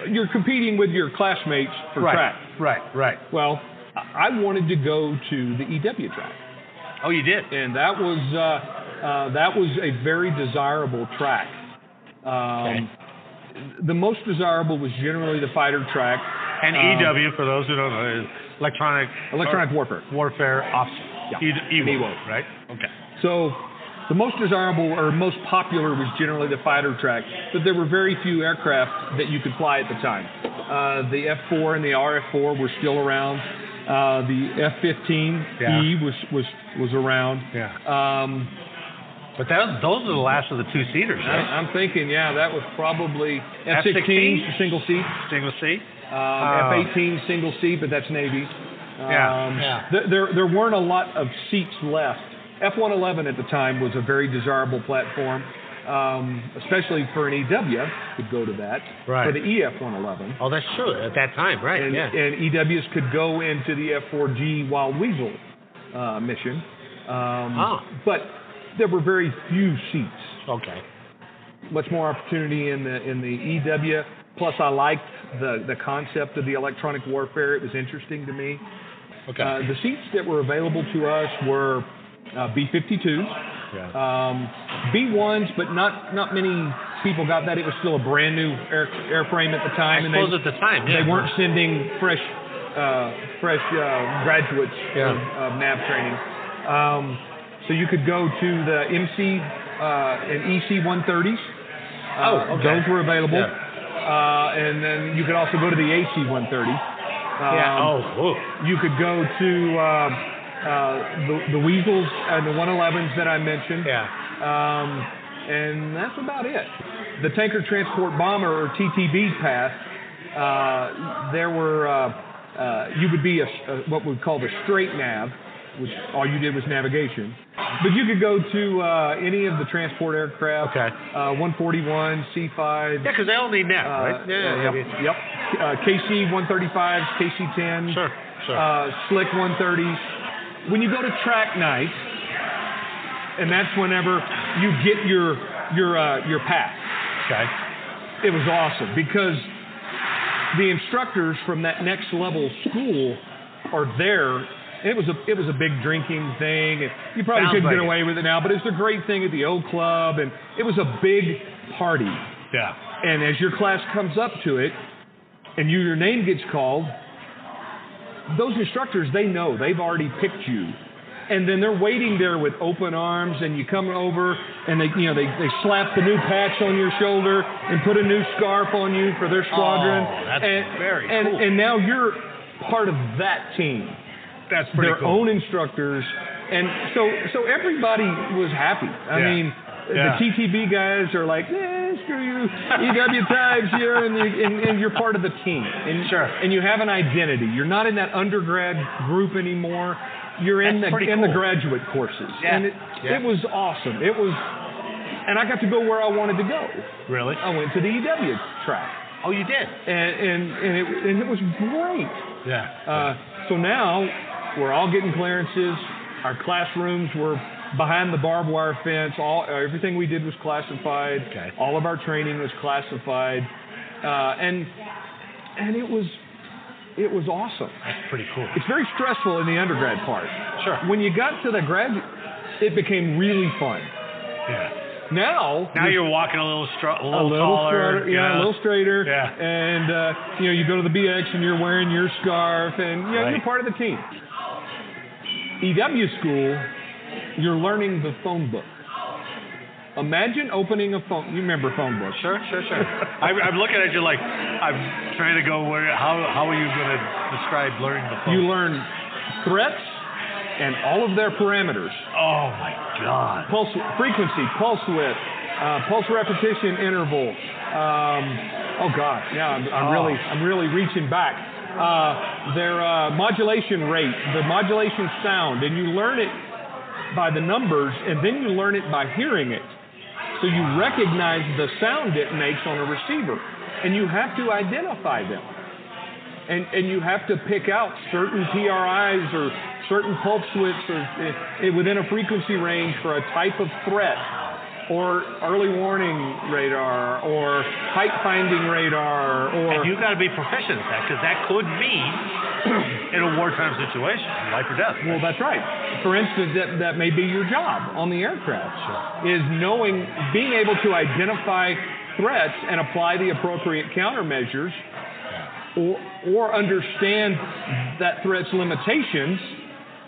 Speaker 4: You're competing with your classmates for track.
Speaker 3: Right.
Speaker 4: Well, I wanted to go to the EW track.
Speaker 3: Oh, you did?
Speaker 4: And that was a very desirable track. The most desirable was generally the fighter track.
Speaker 3: And EW, for those who don't know, is electronic warfare officer. EWO, right? Okay.
Speaker 4: So the most desirable or most popular was generally the fighter track, but there were very few aircraft that you could fly at the time. The F4 and the RF4 were still around. The F-15E was around.
Speaker 3: Yeah. But those are the last of the 2-seaters, right?
Speaker 4: I'm thinking, that was probably F-16, single seat.
Speaker 3: Single seat?
Speaker 4: F-18, single seat, but that's Navy. There weren't a lot of seats left. F-111 at the time was a very desirable platform, especially for an EW, could go to that.
Speaker 3: Right.
Speaker 4: For the EF-111.
Speaker 3: Oh, that's true, at that time, right.
Speaker 4: And EWs could go into the F-4G Wild Weasel mission. But there were very few seats.
Speaker 3: Okay.
Speaker 4: Much more opportunity in the EW. Plus, I liked the concept of the electronic warfare. It was interesting to me.
Speaker 3: Okay.
Speaker 4: The seats that were available to us were B-52s, B-1s, but not many people got that. It was still a brand new airframe at the time.
Speaker 3: I suppose at the time,
Speaker 4: They weren't sending fresh graduates of nav training. So you could go to the MC and EC-130s. Those were available. Yeah. And then you could also go to the AC-130. You could go to the Weasels and the 111s that I mentioned. And that's about it. The Tanker Transport Bomber, or TTB path, there were, you would be what we call the straight nav, which all you did was navigation. But you could go to any of the transport aircraft.
Speaker 3: Okay.
Speaker 4: 141, C5.
Speaker 3: Yeah, because they all need nav, right?
Speaker 4: Yep. KC-135s, KC-10s.
Speaker 3: Sure.
Speaker 4: Slick 130s. When you go to track night, and that's whenever you get your pass.
Speaker 3: Okay.
Speaker 4: It was awesome because the instructors from that next level school are there. It was a big drinking thing. And you probably couldn't get away with it now, but it's a great thing at the O Club, and it was a big party.
Speaker 3: Yeah.
Speaker 4: And as your class comes up to it, and your name gets called, those instructors, they know they've already picked you. And then they're waiting there with open arms, and you come over, and they slap the new patch on your shoulder and put a new scarf on you for their squadron.
Speaker 3: Oh, that's very cool.
Speaker 4: And now you're part of that team.
Speaker 3: That's pretty
Speaker 4: cool. Their own instructors, and so everybody was happy. I mean, the TTB guys are like, screw you, EW types, and you're part of the team. And, and you have an identity. You're not in that undergrad group anymore. You're in the graduate courses. Yeah. And it was awesome. It was, and I got to go where I wanted to go.
Speaker 3: Really?
Speaker 4: I went to the EW track.
Speaker 3: Oh, you did?
Speaker 4: And it was great.
Speaker 3: Yeah.
Speaker 4: So now we're all getting clearances. Our classrooms were behind the barbed wire fence. Everything we did was classified.
Speaker 3: Okay.
Speaker 4: All of our training was classified. And it was awesome.
Speaker 3: That's pretty cool.
Speaker 4: It's very stressful in the undergrad part.
Speaker 3: Sure.
Speaker 4: When you got to the graduate, it became really fun.
Speaker 3: Yeah.
Speaker 4: Now
Speaker 3: you're walking a little taller.
Speaker 4: A little straighter.
Speaker 3: Yeah.
Speaker 4: And you go to the BX and you're wearing your scarf, and you're part of the team. EW school, you're learning the phone book. Imagine opening a phone. You remember phone books?
Speaker 3: Sure. I'm looking at you like I'm trying to go where. How are you going to describe learning the phone?
Speaker 4: You learn threats and all of their parameters.
Speaker 3: Oh my God!
Speaker 4: Pulse frequency, pulse width, pulse repetition interval. I'm really reaching back. Their modulation rate, the modulation sound, and you learn it by the numbers, and then you learn it by hearing it. So you recognize the sound it makes on a receiver, and you have to identify them. And you have to pick out certain PRIs or certain pulse widths or within a frequency range for a type of threat, or early warning radar, or height finding radar,
Speaker 3: and you got to be proficient at that, because that could mean in a wartime situation, life or death.
Speaker 4: Well, that's right. For instance, that may be your job on the aircraft, is being able to identify threats and apply the appropriate countermeasures, or understand that threat's limitations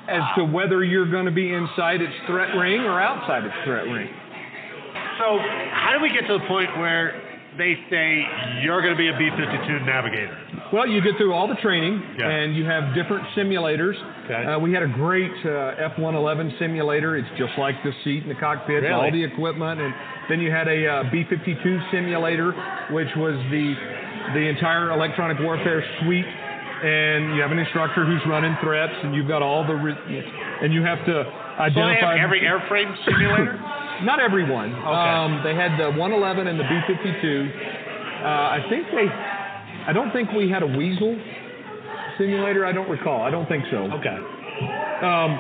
Speaker 4: as to whether you're going to be inside its threat ring or outside its threat ring.
Speaker 3: So how do we get to the point where they say you're going to be a B-52 Navigator?
Speaker 4: Well, you get through all the training, and you have different simulators.
Speaker 3: Okay.
Speaker 4: We had a great F-111 simulator. It's just like the seat in the cockpit, all the equipment. And then you had a B-52 simulator, which was the entire electronic warfare suite. And you have an instructor who's running threats, and you've got all and you have to identify.
Speaker 3: So they have every airframe simulator?
Speaker 4: Not everyone.
Speaker 3: Okay.
Speaker 4: They had the 111 and the B-52. I don't think we had a Weasel simulator. I don't recall. I don't think so.
Speaker 3: Okay.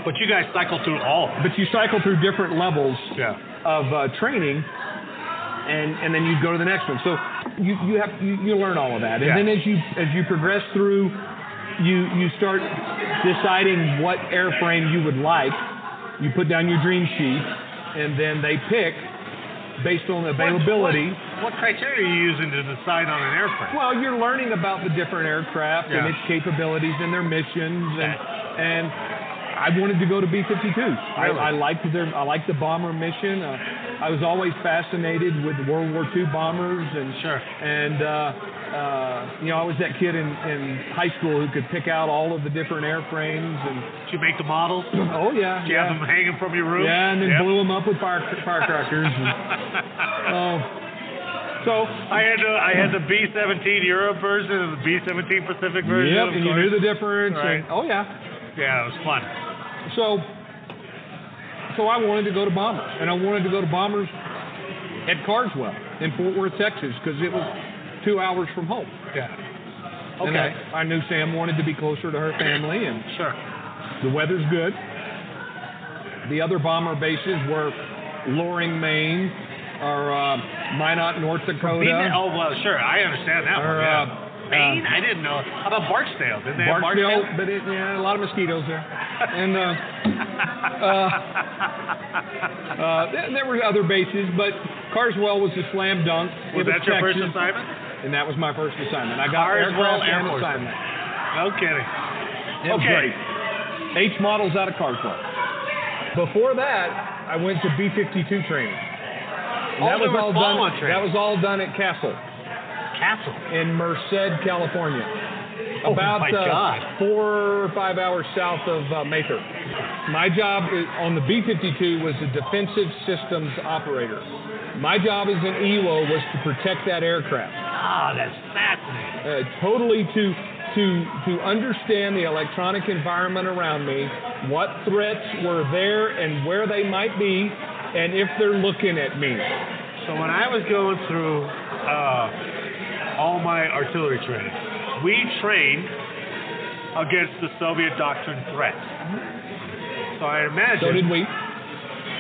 Speaker 3: But you guys cycle through all of them.
Speaker 4: But you cycle through different levels of training, and then you go to the next one. So you learn all of that, and then as you progress through, you start deciding what airframe you would like. You put down your dream sheet, and then they pick based on availability.
Speaker 3: What criteria are you using to decide on an airframe?
Speaker 4: Well, you're learning about the different aircraft and its capabilities and their missions, and I wanted to go to B-52s.
Speaker 3: Really?
Speaker 4: I liked the bomber mission. I was always fascinated with World War II bombers, and I was that kid in high school who could pick out all of the different airframes. And
Speaker 3: did you make the models?
Speaker 4: Oh yeah.
Speaker 3: Did you have them hanging from your roof?
Speaker 4: Yeah, and then blew them up with firecrackers. So
Speaker 3: I had the B-17 Europe version and the B-17 Pacific version.
Speaker 4: Yep, and you knew the difference.
Speaker 3: Right.
Speaker 4: And,
Speaker 3: yeah, it was fun.
Speaker 4: So I wanted to go to Bombers, and I wanted to go to Bombers at Carswell in Fort Worth, Texas, because it was 2 hours from home.
Speaker 3: Yeah.
Speaker 4: Okay. And I knew Sam wanted to be closer to her family, and
Speaker 3: sure.
Speaker 4: The weather's good. The other bomber bases were Loring, Maine, or Minot, North Dakota.
Speaker 3: Oh, well, sure. I understand that one. Yeah. Maine? I didn't know. How about Barksdale? Didn't they have Barksdale?
Speaker 4: But a lot of mosquitoes there. And there were other bases, but Carswell was a slam dunk.
Speaker 3: Was that your first assignment?
Speaker 4: And that was my first assignment. I got aircraft and assignment.
Speaker 3: No kidding.
Speaker 4: It was great. H models out of Carswell. Before that, I went to B-52 training. That was all done at Castle. In Merced, California. About 4 or 5 hours south of Mather. My job on the B-52 was a defensive systems operator. My job as an EWO was to protect that aircraft.
Speaker 3: Ah, that's fascinating.
Speaker 4: Totally to understand the electronic environment around me, what threats were there and where they might be, and if they're looking at me.
Speaker 3: So when I was going through all my artillery training, we trained against the Soviet doctrine threat. So I imagine...
Speaker 4: So did we.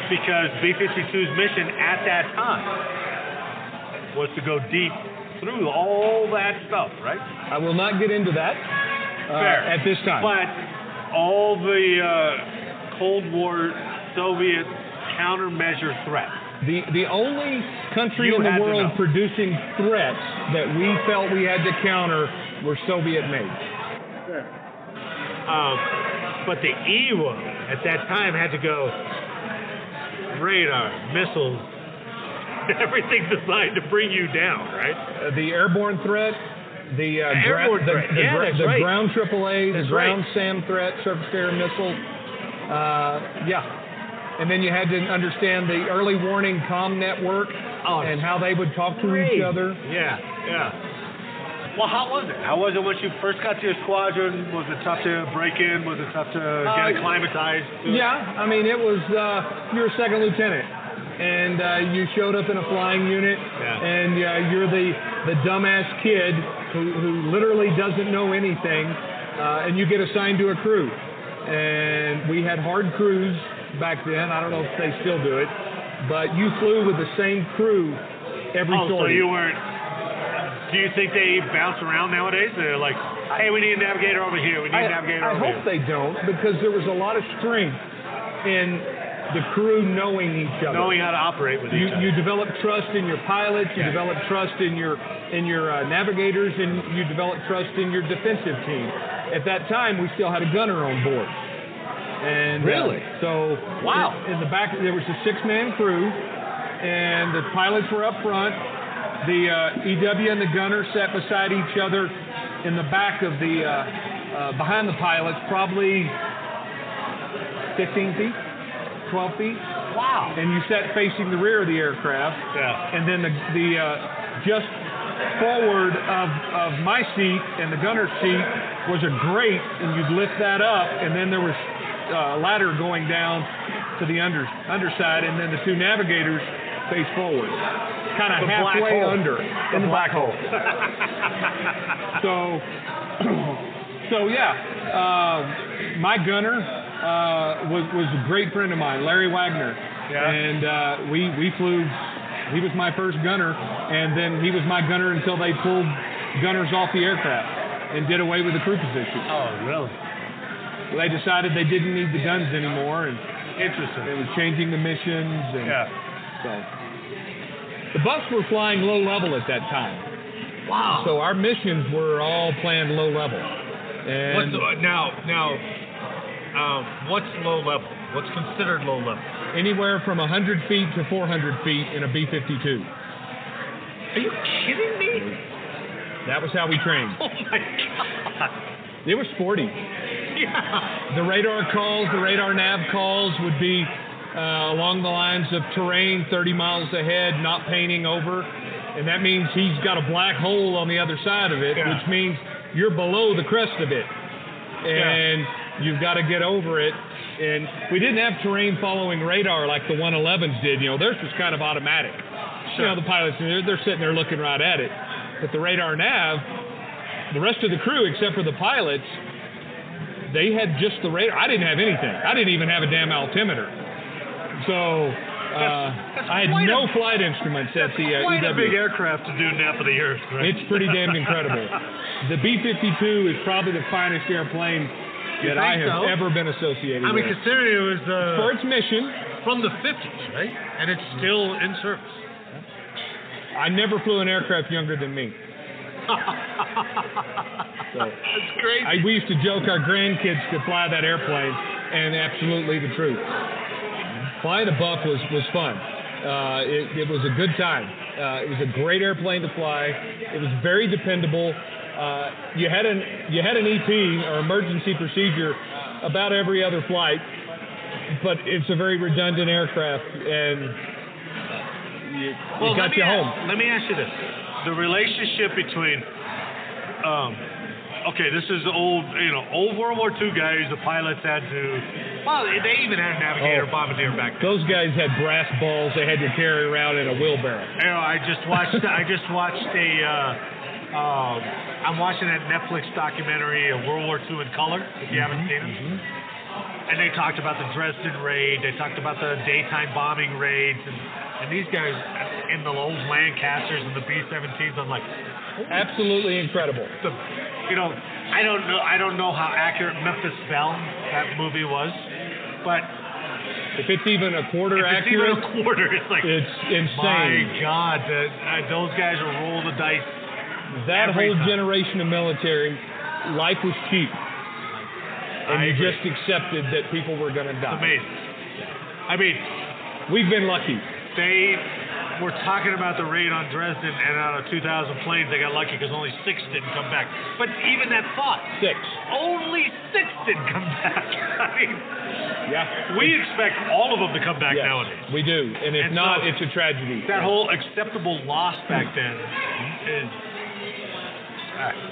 Speaker 3: Because B-52's mission at that time was to go deep through all that stuff, right?
Speaker 4: I will not get into that at this time.
Speaker 3: But all the Cold War Soviet countermeasure threats.
Speaker 4: The only country in the world producing threats that we felt we had to counter were Soviet-made.
Speaker 3: Sure. But the EWO at that time had to go radar, missiles, everything designed to bring you down, right?
Speaker 4: The airborne threat, the ground AAA, the ground SAM threat, surface to air missile. And then you had to understand the early warning comm network and how they would talk to each other.
Speaker 3: Yeah. Well, how was it? How was it once you first got to your squadron? Was it tough to break in? Was it tough to get acclimatized?
Speaker 4: Yeah, I mean, it was, you're a second lieutenant, and you showed up in a flying unit, and you're the dumbass kid who literally doesn't know anything, and you get assigned to a crew. And we had hard crews back then. I don't know if they still do it, but you flew with the same crew every
Speaker 3: So
Speaker 4: sortie.
Speaker 3: you weren't... Do you think they bounce around nowadays? They're like, hey, we need a navigator over here. We need a navigator over here.
Speaker 4: I hope they don't, because there was a lot of strength in the crew knowing each other.
Speaker 3: Knowing how to operate with each other.
Speaker 4: You develop trust in your pilots. You develop trust in your navigators, and you develop trust in your defensive team. At that time, we still had a gunner on board. And
Speaker 3: really?
Speaker 4: In the back, there was a 6-man crew, and the pilots were up front. The EW and the gunner sat beside each other in the back of the, behind the pilots, probably 15 feet, 12 feet.
Speaker 3: Wow.
Speaker 4: And you sat facing the rear of the aircraft.
Speaker 3: Yeah.
Speaker 4: And then the just forward of my seat and the gunner's seat was a grate, and you'd lift that up, and then there was a ladder going down to the underside, and then the two navigators face forward. Kind of halfway under in the black hole. My gunner was a great friend of mine, Larry Wagner, and we flew. He was my first gunner, and then he was my gunner until they pulled gunners off the aircraft and did away with the crew position.
Speaker 3: Oh, really?
Speaker 4: They decided they didn't need the guns anymore, and
Speaker 3: interesting.
Speaker 4: They were changing the missions, and so. The Bucks were flying low level at that time.
Speaker 3: Wow.
Speaker 4: So our missions were all planned low level. And
Speaker 3: what's low level? What's considered low level?
Speaker 4: Anywhere from 100 feet to 400 feet in a B-52.
Speaker 3: Are you kidding me?
Speaker 4: That was how we trained.
Speaker 3: Oh my God.
Speaker 4: It was sporty.
Speaker 3: Yeah.
Speaker 4: The radar calls, the radar nav calls would be along the lines of terrain 30 miles ahead, not painting over. And that means he's got a black hole on the other side of it, which means you're below the crest of it. And you've got to get over it And we didn't have terrain following radar like the 111s did. Theirs was kind of automatic. Sure. The pilots, they're sitting there looking right at it. But the radar nav, the rest of the crew, except for the pilots, they had just the radar. I didn't have anything. I didn't even have a damn altimeter. So I had no flight instruments at the
Speaker 3: quite
Speaker 4: EW.
Speaker 3: a big aircraft to do nap of the earth, right?
Speaker 4: It's pretty damn incredible. The B-52 is probably the finest airplane that I have ever been associated with.
Speaker 3: I mean, considering it was
Speaker 4: for its mission
Speaker 3: from the 50s, right? And it's still in service.
Speaker 4: I never flew an aircraft younger than me.
Speaker 3: That's crazy.
Speaker 4: We used to joke our grandkids could fly that airplane, and absolutely the truth. Flying a Buff was fun. It was a good time. It was a great airplane to fly. It was very dependable. You had an EP or emergency procedure about every other flight, but it's a very redundant aircraft, and it got you home.
Speaker 3: Let me ask you this: the relationship between, this is old World War II guys. The pilots had to. Well, they even had a Navigator bombardier back then.
Speaker 4: Those guys had brass balls they had to carry around in a wheelbarrow.
Speaker 3: I just watched I'm watching that Netflix documentary, World War II in Color, if you haven't seen it. And they talked about the Dresden raid. They talked about the daytime bombing raids. And these guys in the old Lancasters and the B-17s, I'm like...
Speaker 4: Absolutely incredible.
Speaker 3: I don't know how accurate Memphis Belle, that movie was, but...
Speaker 4: If it's even a quarter accurate...
Speaker 3: It's even a quarter, it's like...
Speaker 4: It's insane.
Speaker 3: My God, those guys are rolling the dice.
Speaker 4: That whole generation of military, life was cheap. And you just accepted that people were going to die.
Speaker 3: It's amazing. I mean,
Speaker 4: we've been lucky.
Speaker 3: They were talking about the raid on Dresden, and out of 2,000 planes, they got lucky because only 6 didn't come back. But even that thought.
Speaker 4: 6.
Speaker 3: Only 6 didn't come back. I mean,
Speaker 4: yeah,
Speaker 3: we expect all of them to come back nowadays.
Speaker 4: We do. And if not, it's a tragedy.
Speaker 3: That whole acceptable loss back then is...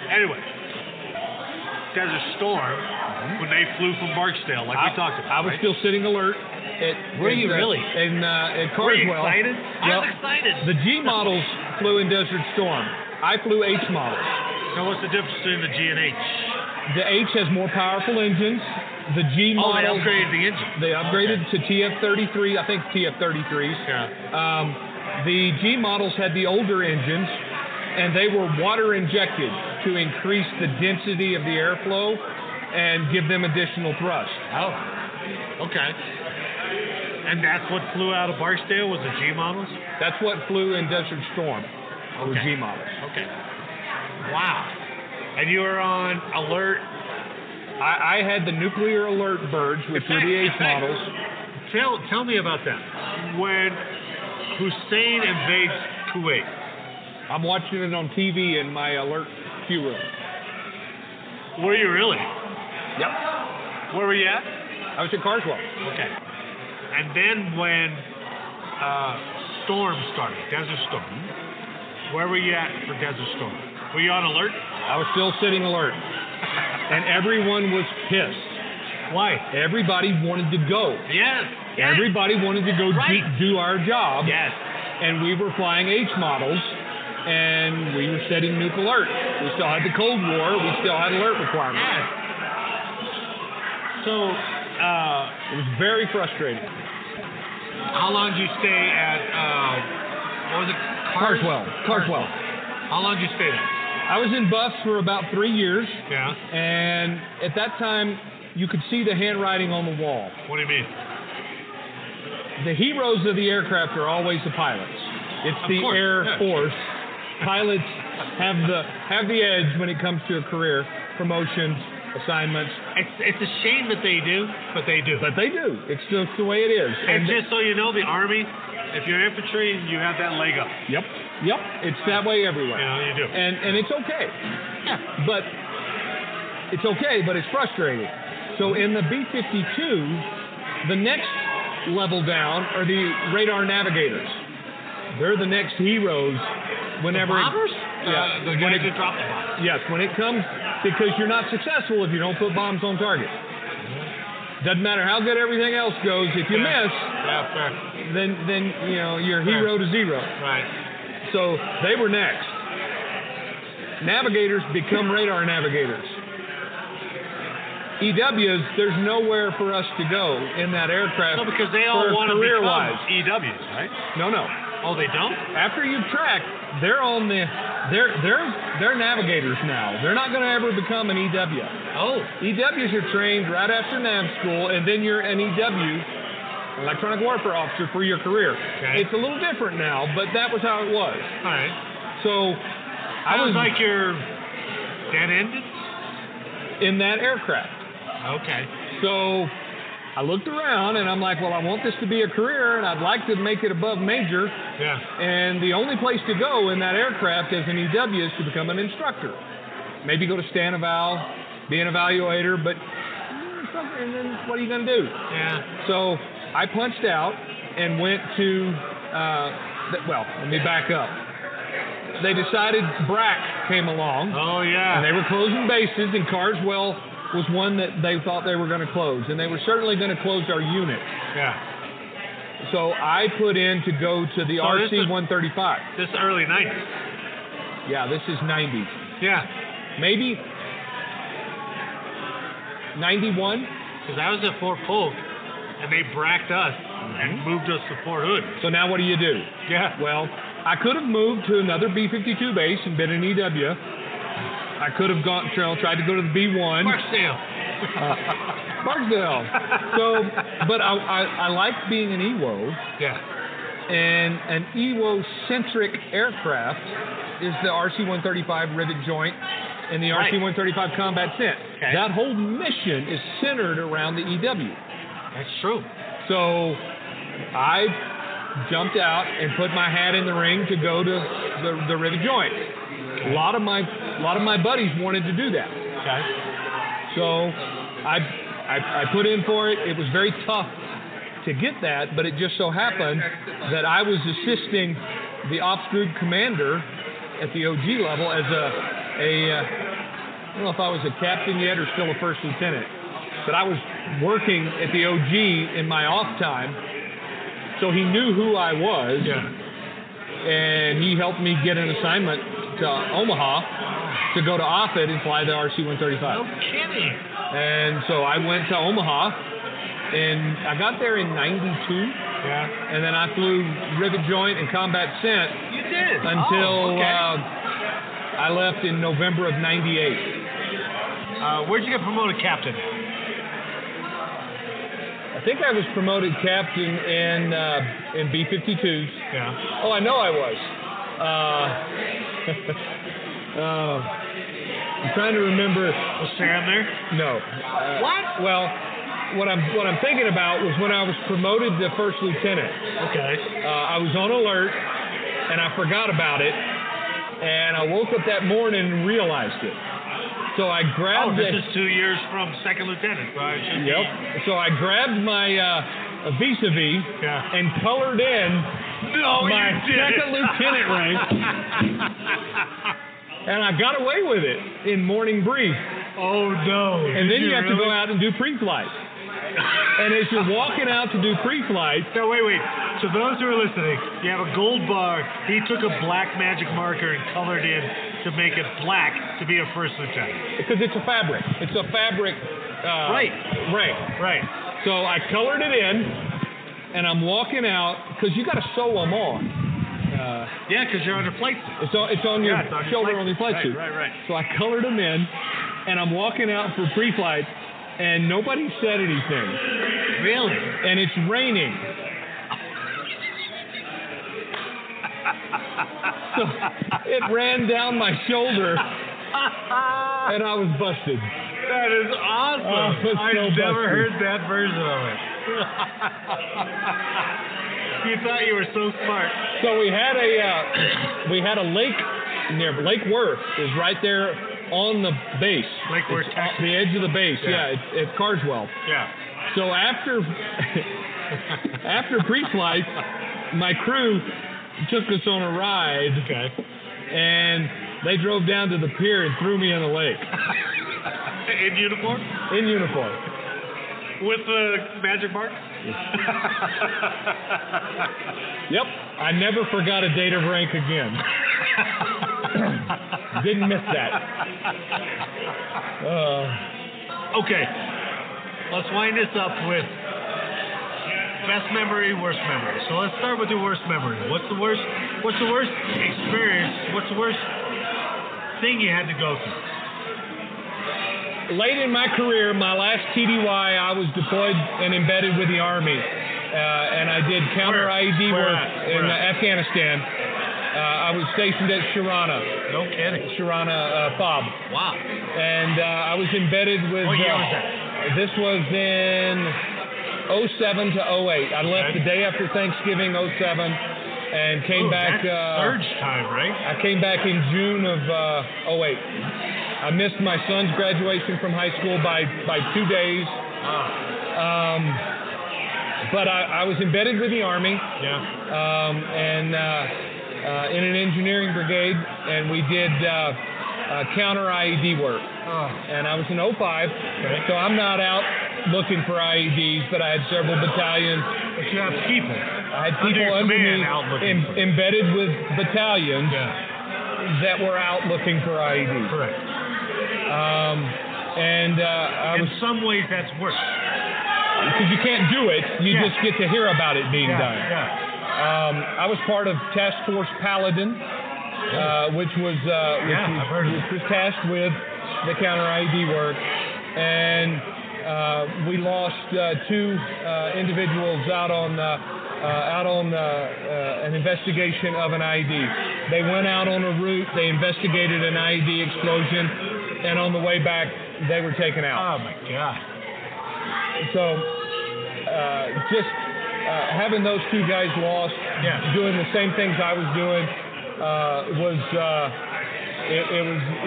Speaker 3: Anyway, Desert Storm, when they flew from Barksdale, like we talked about.
Speaker 4: I was still sitting alert.
Speaker 3: Were you really?
Speaker 4: At Carswell.
Speaker 3: Were you excited? I was excited.
Speaker 4: The G models flew in Desert Storm. I flew H models.
Speaker 3: Now, what's the difference between the G and H?
Speaker 4: The H has more powerful engines. The G models...
Speaker 3: they upgraded the engine.
Speaker 4: They upgraded to TF33, I think TF33s.
Speaker 3: Yeah.
Speaker 4: The G models had the older engines, and they were water injected to increase the density of the airflow and give them additional thrust.
Speaker 3: Oh, okay. And that's what flew out of Barksdale was the G models?
Speaker 4: That's what flew in Desert Storm, were G models.
Speaker 3: Okay. Wow. And you were on alert?
Speaker 4: I had the nuclear alert birds, which were the H models.
Speaker 3: Tell me about that. When Hussein invades Kuwait.
Speaker 4: I'm watching it on TV in my alert queue room.
Speaker 3: Were you really?
Speaker 4: Yep.
Speaker 3: Where were you at?
Speaker 4: I was at Carswell.
Speaker 3: Okay. And then when Storm started, Desert Storm, where were you at for Desert Storm? Were you on alert?
Speaker 4: I was still sitting alert. And everyone was pissed.
Speaker 3: Why?
Speaker 4: Everybody wanted to go.
Speaker 3: Yes.
Speaker 4: Everybody wanted to go do our job.
Speaker 3: Yes.
Speaker 4: And we were flying H models, and we were setting nuke alert. We still had the Cold War. We still had alert requirements.
Speaker 3: Yes. So,
Speaker 4: it was very frustrating.
Speaker 3: How long did you stay at, what was it?
Speaker 4: Carswell.
Speaker 3: How long did you stay there?
Speaker 4: I was in Buffs for about 3 years.
Speaker 3: Yeah.
Speaker 4: And at that time, you could see the handwriting on the wall.
Speaker 3: What do you mean?
Speaker 4: The heroes of the aircraft are always the pilots. It's the Air Force. Pilots have the edge when it comes to a career, promotions, assignments.
Speaker 3: It's a shame that they do, but they do.
Speaker 4: But they do. It's just the way it is.
Speaker 3: And just so you know, the Army, if you're infantry, you have that leg up.
Speaker 4: Yep. It's that way everywhere.
Speaker 3: You do.
Speaker 4: And it's okay.
Speaker 3: Yeah.
Speaker 4: But it's okay, but it's frustrating. So in the B-52, the next level down are the radar navigators. They're the next heroes whenever...
Speaker 3: The bombers?
Speaker 4: Yeah.
Speaker 3: The guys who drop the bombs.
Speaker 4: Yes, when it comes... Because you're not successful if you don't put bombs on target. Doesn't matter how good everything else goes. If you miss, then you're hero to zero.
Speaker 3: Right.
Speaker 4: So they were next. Navigators become radar navigators. EWs, there's nowhere for us to go in that aircraft.
Speaker 3: No, because they all want to become EWs, right?
Speaker 4: No.
Speaker 3: Oh, they don't?
Speaker 4: After you track, they're navigators now. They're not going to ever become an EW.
Speaker 3: Oh.
Speaker 4: EWs are trained right after nav school, and then you're an EW, electronic warfare officer, for your career.
Speaker 3: Okay.
Speaker 4: It's a little different now, but that was how it was.
Speaker 3: All right.
Speaker 4: So I was
Speaker 3: like you're dead-ended?
Speaker 4: In that aircraft.
Speaker 3: Okay.
Speaker 4: So I looked around, and I'm like, well, I want this to be a career, and I'd like to make it above major.
Speaker 3: Yeah.
Speaker 4: And the only place to go in that aircraft as an EW is to become an instructor. Maybe go to stand eval, be an evaluator, but and then what are you going to do?
Speaker 3: Yeah.
Speaker 4: So I punched out and went to, let me back up. They decided BRAC came along.
Speaker 3: Oh, yeah.
Speaker 4: And they were closing bases, and Carswell was one that they thought they were going to close, and they were certainly going to close our unit.
Speaker 3: Yeah.
Speaker 4: So I put in to go to the RC-135.
Speaker 3: This early 90s.
Speaker 4: Yeah, this is 90s.
Speaker 3: Yeah.
Speaker 4: Maybe 91?
Speaker 3: Because I was at Fort Polk, and they bracked us and moved us to Fort Hood.
Speaker 4: So now what do you do?
Speaker 3: Yeah.
Speaker 4: Well, I could have moved to another B-52 base and been an EW. I could have tried to go to the B-1.
Speaker 3: Barksdale.
Speaker 4: Barksdale. So, but I like being an EWO.
Speaker 3: Yeah.
Speaker 4: And an EWO-centric aircraft is the RC-135 Rivet Joint and the RC-135 Combat Cent.
Speaker 3: Okay.
Speaker 4: That whole mission is centered around the EW.
Speaker 3: That's true.
Speaker 4: So I jumped out and put my hat in the ring to go to the Rivet Joint. A lot of my buddies wanted to do that.
Speaker 3: Okay.
Speaker 4: So I put in for it. It was very tough to get that, but it just so happened that I was assisting the ops group commander at the OG level as I don't know if I was a captain yet or still a first lieutenant, but I was working at the OG in my off time, so he knew who I was, and he helped me get an assignment to Omaha to go to Offutt and fly the RC-135.
Speaker 3: No kidding.
Speaker 4: And so I went to Omaha, and I got there in 92.
Speaker 3: Yeah.
Speaker 4: And then I flew Rivet Joint and Combat Cent.
Speaker 3: You did?
Speaker 4: Until I left in November of 98.
Speaker 3: Where'd you get promoted captain?
Speaker 4: I think I was promoted captain in B-52s.
Speaker 3: Yeah.
Speaker 4: Oh, I know I was. I'm trying to remember.
Speaker 3: Was Sam there?
Speaker 4: No.
Speaker 3: What?
Speaker 4: Well, what I'm thinking about was when I was promoted to first lieutenant.
Speaker 3: Okay.
Speaker 4: I was on alert, and I forgot about it, and I woke up that morning and realized it. So I grabbed.
Speaker 3: This is 2 years from second lieutenant, right?
Speaker 4: Yep. So I grabbed my vis-a-vis and colored in my second lieutenant rank, and I got away with it in morning brief.
Speaker 3: Oh no!
Speaker 4: And then you have to go out and do pre-flight. And as you're walking out to do pre-flight...
Speaker 3: No, wait. So those who are listening, you have a gold bar. He took a black magic marker and colored in to make it black to be a first lieutenant.
Speaker 4: Because it's a fabric. It's a fabric rank.
Speaker 3: Right.
Speaker 4: So I colored it in, and I'm walking out, because you got to sew them on.
Speaker 3: Because you're under flight suit.
Speaker 4: It's on your shoulder on your flight suit.
Speaker 3: Right.
Speaker 4: So I colored them in, and I'm walking out for pre-flight, and nobody said anything.
Speaker 3: Really?
Speaker 4: And it's raining. So it ran down my shoulder, and I was busted.
Speaker 3: That is awesome. I've never heard that version of it. You thought you were so smart.
Speaker 4: So we had a lake near Lake Worth is right there on the base.
Speaker 3: Lake Worth, Texas.
Speaker 4: The edge of the base. It's Carswell.
Speaker 3: Yeah.
Speaker 4: So after pre-flight, my crew took us on a ride.
Speaker 3: Okay.
Speaker 4: And they drove down to the pier and threw me in the lake.
Speaker 3: In uniform?
Speaker 4: In uniform.
Speaker 3: With the magic mark?
Speaker 4: Yep. I never forgot a date of rank again. Didn't miss that.
Speaker 3: Okay. Let's wind this up with best memory, worst memory. So let's start with your worst memory. What's the worst experience? What's the worst thing you had to go through?
Speaker 4: Late in my career, my last TDY, I was deployed and embedded with the Army, and I did counter IED work in Afghanistan. I was stationed at Sharana.
Speaker 3: No kidding.
Speaker 4: Sharana FOB.
Speaker 3: Wow.
Speaker 4: And I was embedded with...
Speaker 3: What year was that?
Speaker 4: This was in 07 to 08. I left the day after Thanksgiving, 07, and came back...
Speaker 3: surge time, right?
Speaker 4: I came back in June of 08. I missed my son's graduation from high school by 2 days. But I was embedded with the Army. And in an engineering brigade, and we did counter IED work. And I was in 05, so I'm not out looking for IEDs, but I had several battalions.
Speaker 3: But you have people.
Speaker 4: I had people under me embedded with battalions that were out looking for IEDs.
Speaker 3: Correct.
Speaker 4: In
Speaker 3: some ways, that's worse.
Speaker 4: Because you can't do it, you just get to hear about it being done. I was part of Task Force Paladin, which was tasked with the counter IED work, and we lost two individuals out on an investigation of an IED. They went out on a route, they investigated an IED explosion, and on the way back, they were taken out.
Speaker 3: Oh my God.
Speaker 4: So, having those two guys lost, doing the same things I was doing, was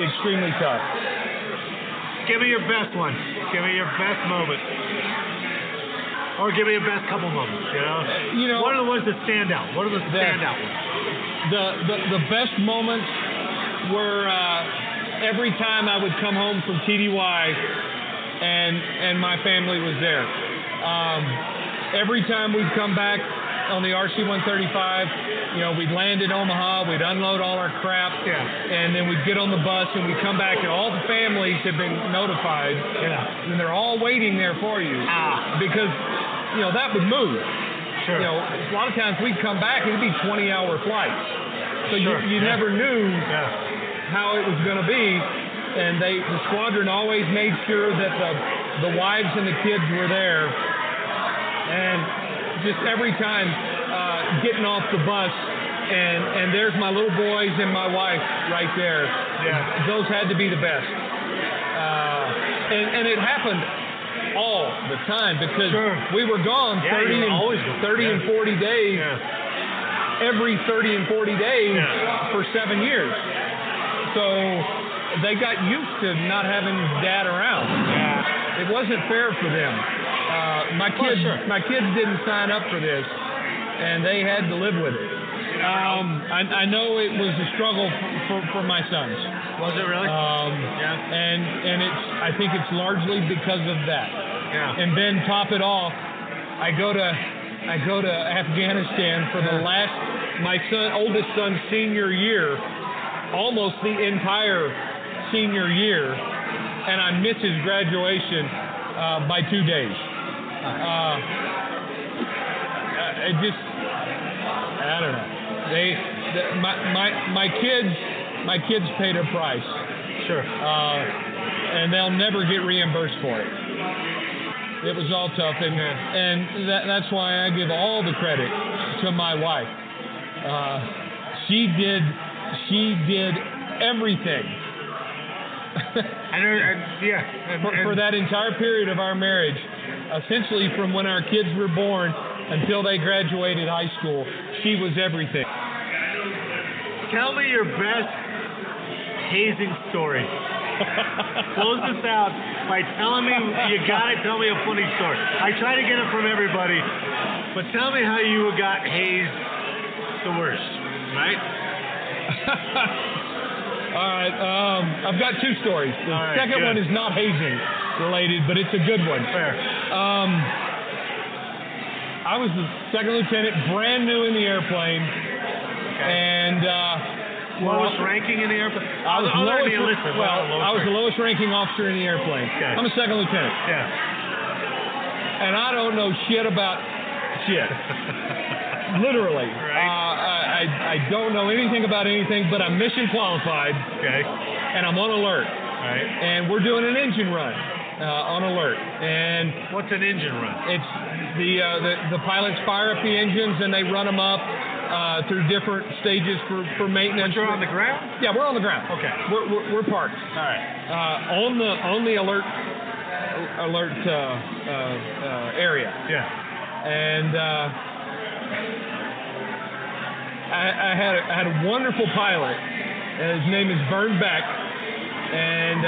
Speaker 4: extremely tough.
Speaker 3: Give me your best one. Give me your best moment. Or give me your best couple moments, you know? What are the ones that stand out? What are the standout ones?
Speaker 4: The best moments were every time I would come home from TDY and my family was there. Every time we'd come back on the RC-135, we'd land in Omaha, we'd unload all our crap, and then we'd get on the bus and we'd come back and all the families had been notified, and they're all waiting there for you. Because, that would move.
Speaker 3: Sure.
Speaker 4: A lot of times we'd come back, it'd be 20-hour flights. So you never knew how it was going to be, and the squadron always made sure that the wives and the kids were there. And just every time getting off the bus, and there's my little boys and my wife right there. Those had to be the best. And it happened all the time because we were gone 30 and 40 days. Every 30 and 40 days for 7 years. So they got used to not having Dad around. It wasn't fair for them. My kids didn't sign up for this, and they had to live with it. I know it was a struggle for my sons.
Speaker 3: Was it really?
Speaker 4: And I think it's largely because of that. And then top it off, I go to Afghanistan for the my oldest son's senior year, almost the entire senior year, and I miss his graduation by 2 days. I don't know. My kids paid a price.
Speaker 3: Sure.
Speaker 4: And they'll never get reimbursed for it. It was all tough, and that's why I give all the credit to my wife. She did everything. For that entire period of our marriage, essentially from when our kids were born until they graduated high school, she was everything.
Speaker 3: Tell me your best hazing story. Close this out by telling me, you gotta tell me a funny story. I try to get it from everybody, but tell me how you got hazed the worst, right?
Speaker 4: All right, I've got two stories. The second one is not hazing related, but it's a good one.
Speaker 3: Fair.
Speaker 4: I was a second lieutenant, brand new in the airplane, and
Speaker 3: lowest ranking in the airplane.
Speaker 4: I was the lowest ranking officer in the airplane.
Speaker 3: Okay.
Speaker 4: I'm a second lieutenant.
Speaker 3: Yeah.
Speaker 4: And I don't know shit about shit. Literally.
Speaker 3: Right.
Speaker 4: I don't know anything about anything, but I'm mission qualified.
Speaker 3: Okay.
Speaker 4: And I'm on alert.
Speaker 3: Right.
Speaker 4: And we're doing an engine run on alert. And
Speaker 3: what's an engine run?
Speaker 4: It's the pilots fire up the engines and they run them up through different stages for maintenance.
Speaker 3: But you're on the ground?
Speaker 4: Yeah, we're on the ground.
Speaker 3: Okay.
Speaker 4: We're parked.
Speaker 3: All right.
Speaker 4: On the alert area.
Speaker 3: Yeah.
Speaker 4: And I had a wonderful pilot. His name is Vern Beck, and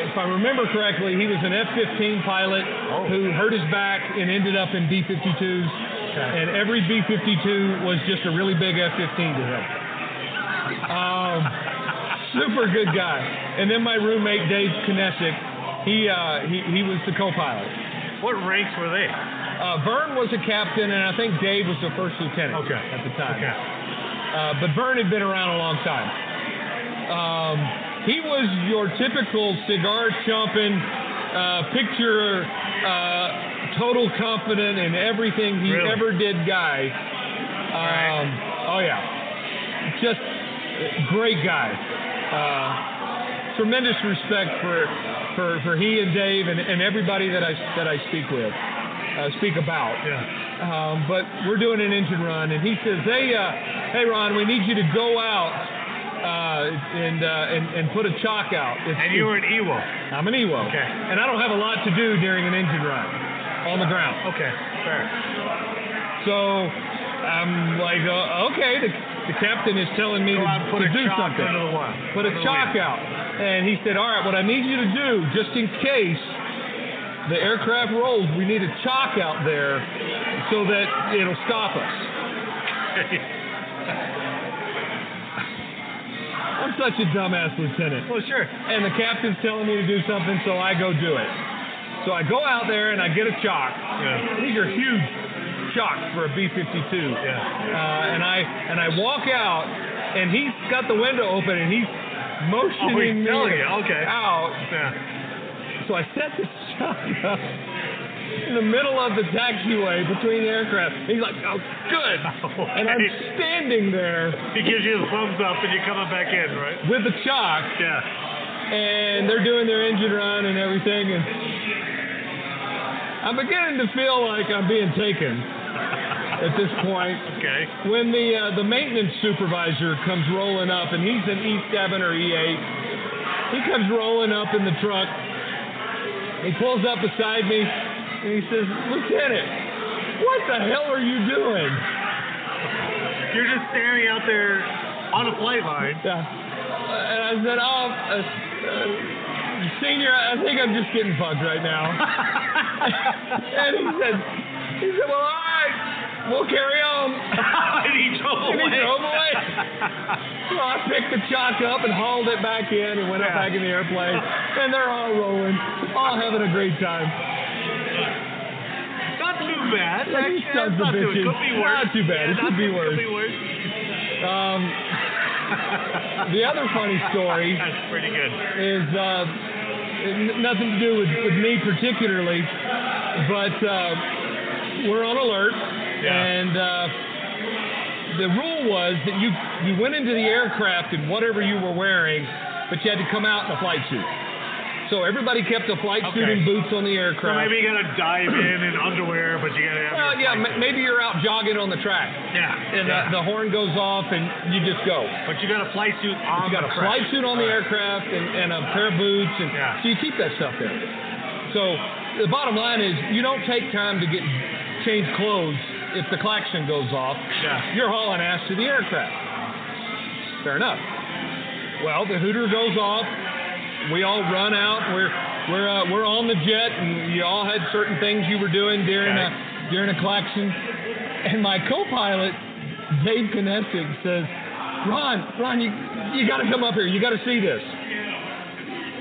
Speaker 4: if I remember correctly, he was an F-15 pilot who hurt his back and ended up in B-52s. Okay. And every B-52 was just a really big F-15 to him. Super good guy. And then my roommate Dave Knessick, he was the co-pilot.
Speaker 3: What ranks were they?
Speaker 4: Vern was a captain, and I think Dave was the first lieutenant at the time. Okay. But Vern had been around a long time. He was your typical cigar-chomping, picture, total confident in everything he ever did guy. Oh, yeah. Just great guy. Tremendous respect for he and Dave and everybody that I speak about. Yeah. But we're doing an engine run, and he says, "Hey, Ron, we need you to go out and put a chalk out."
Speaker 3: And you were an EWO.
Speaker 4: I'm an EWO.
Speaker 3: Okay.
Speaker 4: And I don't have a lot to do during an engine run on the ground.
Speaker 3: Okay. Fair.
Speaker 4: So I'm like, okay, the captain is telling me to do something. Put a chalk out. And he said, all right, what I need you to do, just in case the aircraft rolls, we need a chalk out there so that it'll stop us. I'm such a dumbass lieutenant.
Speaker 3: Well, sure.
Speaker 4: And the captain's telling me to do something, so I go do it. So I go out there and I get a chalk. Yeah. These are huge chocks for a B-52. Yeah. And I walk out, and he's got the window open, and he's motioning me out. Yeah. So I set the chalk up in the middle of the taxiway between the aircraft. He's like, oh, good. And I'm standing there.
Speaker 3: He gives you the thumbs up, and you're coming back in, right?
Speaker 4: With the chalk.
Speaker 3: Yeah.
Speaker 4: And they're doing their engine run and everything, and I'm beginning to feel like I'm being taken at this point. Okay. When the maintenance supervisor comes rolling up, and he's an E7 or E8, he comes rolling up in the truck. He pulls up beside me, and he says, "Lieutenant, what the hell are you doing?"
Speaker 3: You're just standing out there on a flight line.
Speaker 4: Yeah. And I said, Senior, I think I'm just getting bugged right now. And he said, well, all right, we'll carry on.
Speaker 3: And he drove away.
Speaker 4: So I picked the chalk up and hauled it back in and went up back in the airplane. And they're all rolling, all having a great time.
Speaker 3: Not too bad.
Speaker 4: It could be worse. Not too bad. It could be worse. The other funny story
Speaker 3: that's pretty good.
Speaker 4: Is nothing to do with me particularly, but we're on alert, and the rule was that you went into the aircraft in whatever you were wearing, but you had to come out in a flight suit. So everybody kept a flight suit and boots on the aircraft.
Speaker 3: So maybe you got to dive in underwear, but you got to have
Speaker 4: maybe you're out jogging on the track. Yeah. And the horn goes off and you just go.
Speaker 3: But you got a flight suit on the track.
Speaker 4: You got a flight suit on the aircraft and a pair of boots. And so you keep that stuff there. So the bottom line is you don't take time to change clothes if the klaxon goes off. Yeah. You're hauling ass to the aircraft. Fair enough. Well, the hooter goes off. We all run out. We're on the jet, and you all had certain things you were doing during a klaxon. And my co-pilot, Dave Knessick, says, Ron, you got to come up here. You got to see this.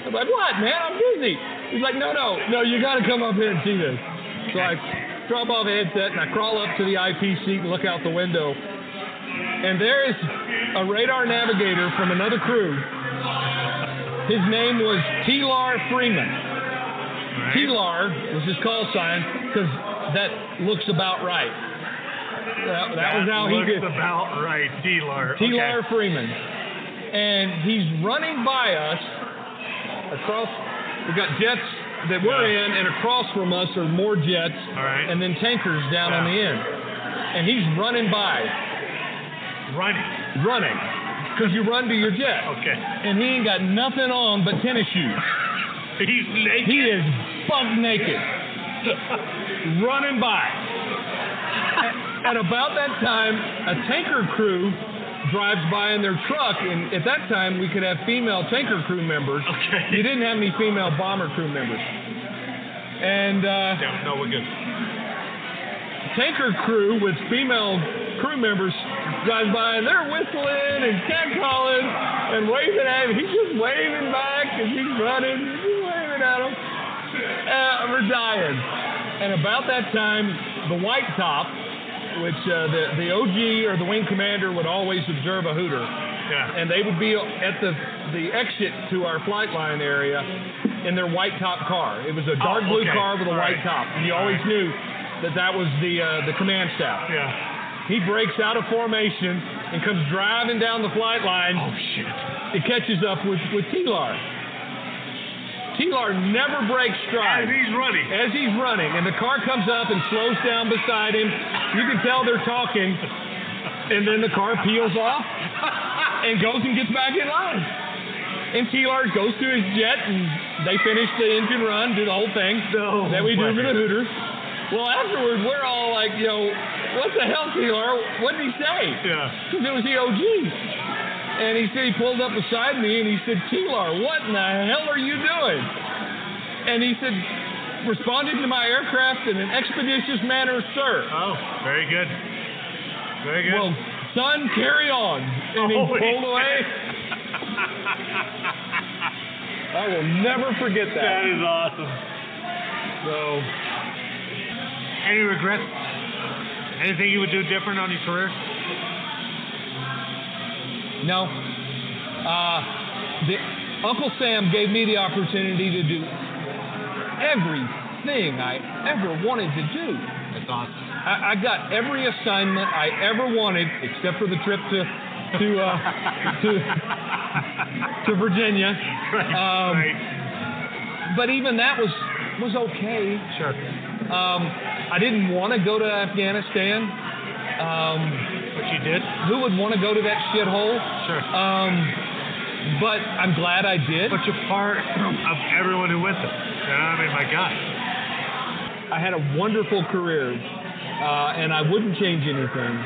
Speaker 4: I'm like, what, man? I'm busy. He's like, no, you got to come up here and see this. So I drop off a headset and I crawl up to the IP seat and look out the window. And there is a radar navigator from another crew. His name was T-Lar Freeman. Right. T-Lar was his call sign because that looks about right. That was how he did.
Speaker 3: Looks about right, T-Lar.
Speaker 4: T-Lar Freeman. And he's running by us across. We've got jets that we're in, and across from us are more jets, and then tankers down on the end. And he's running by. Running. Because you run to your jet. Okay. And he ain't got nothing on but tennis shoes.
Speaker 3: He's naked.
Speaker 4: He is buck naked. Running by. At about that time, a tanker crew drives by in their truck, and at that time we could have female tanker crew members. Okay. You didn't have any female bomber crew members. And
Speaker 3: no, we're good.
Speaker 4: Tanker crew with female crew members drives by, and they're whistling and catcalling and waving at him. He's just waving back as he's running, he's waving at them. We're dying. And about that time, the white top, which the OG or the wing commander would always observe a hooter. Yeah. And they would be at the exit to our flight line area in their white top car. It was a dark blue car with a white top. And you always knew that was the command staff. Yeah. He breaks out of formation and comes driving down the flight line.
Speaker 3: Oh, shit.
Speaker 4: It catches up with T-Lar. T-Lar never breaks stride. As he's running. And the car comes up and slows down beside him. You can tell they're talking. And then the car peels off and goes and gets back in line. And T-Lar goes to his jet, and they finish the engine run, do the whole thing that we do for the Hooters. Well, afterwards, we're all like, what the hell, T-Lar? What did he say? Yeah. Because it was the OG. And he said, he pulled up beside me and he said, T-Lar, what in the hell are you doing? And he said, responding to my aircraft in an expeditious manner, sir.
Speaker 3: Oh, very good. Very good.
Speaker 4: Well, son, carry on. And he pulled away. I will never forget that.
Speaker 3: That is awesome.
Speaker 4: So,
Speaker 3: any regrets? Anything you would do different on your career?
Speaker 4: No. Uncle Sam gave me the opportunity to do everything I ever wanted to do.
Speaker 3: That's awesome.
Speaker 4: I got every assignment I ever wanted, except for the trip to Virginia.
Speaker 3: Right.
Speaker 4: But even that was okay.
Speaker 3: Sure.
Speaker 4: I didn't want to go to Afghanistan.
Speaker 3: But you did?
Speaker 4: Who would want to go to that shithole?
Speaker 3: Sure.
Speaker 4: But I'm glad I did.
Speaker 3: But you're part of everyone who went there. I mean, my God.
Speaker 4: I had a wonderful career, and I wouldn't change anything.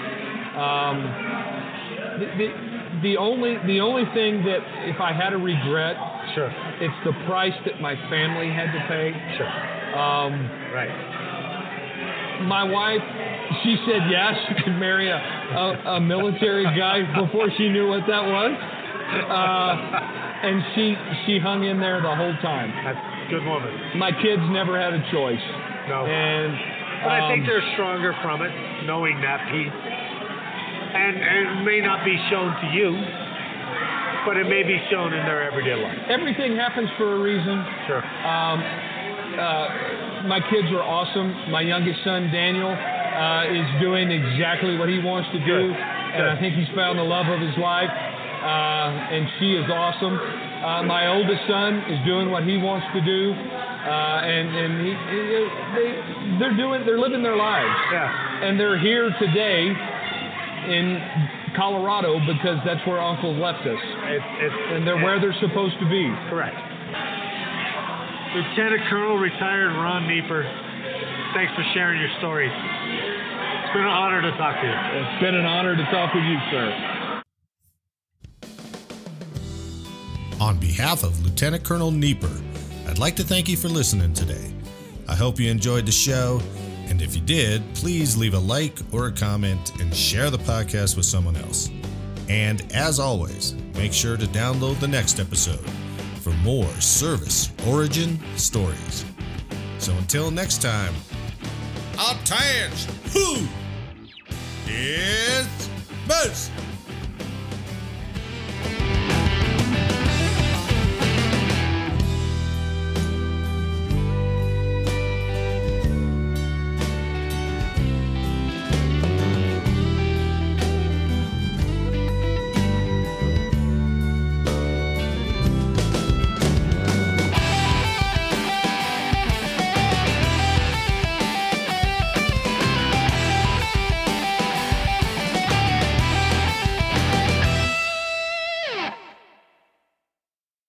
Speaker 4: The only thing that if I had a regret,
Speaker 3: sure,
Speaker 4: it's the price that my family had to pay.
Speaker 3: Sure.
Speaker 4: Right. My wife, she said yes, she could marry a military guy before she knew what that was. And she hung in there the whole time.
Speaker 3: That's a good woman.
Speaker 4: My kids never had a choice.
Speaker 3: No. But I think they're stronger from it, knowing that piece. And it may not be shown to you, but it may be shown in their everyday life.
Speaker 4: Everything happens for a reason.
Speaker 3: Sure.
Speaker 4: My kids are awesome. My youngest son, Daniel, is doing exactly what he wants to do. And I think he's found the love of his life. And she is awesome. My oldest son is doing what he wants to do. They're living their lives.
Speaker 3: Yeah.
Speaker 4: And they're here today in Colorado because that's where Uncle left us. And they're where they're supposed to be.
Speaker 3: Correct. Lieutenant Colonel retired Ron Neeper, thanks for sharing your stories. It's been an honor to talk to you.
Speaker 4: It's been an honor to talk with you, sir.
Speaker 2: On behalf of Lieutenant Colonel Neeper, I'd like to thank you for listening today. I hope you enjoyed the show, and if you did, please leave a like or a comment and share the podcast with someone else. And as always, make sure to download the next episode. for more service origin stories. So until next time, I'll Who is best?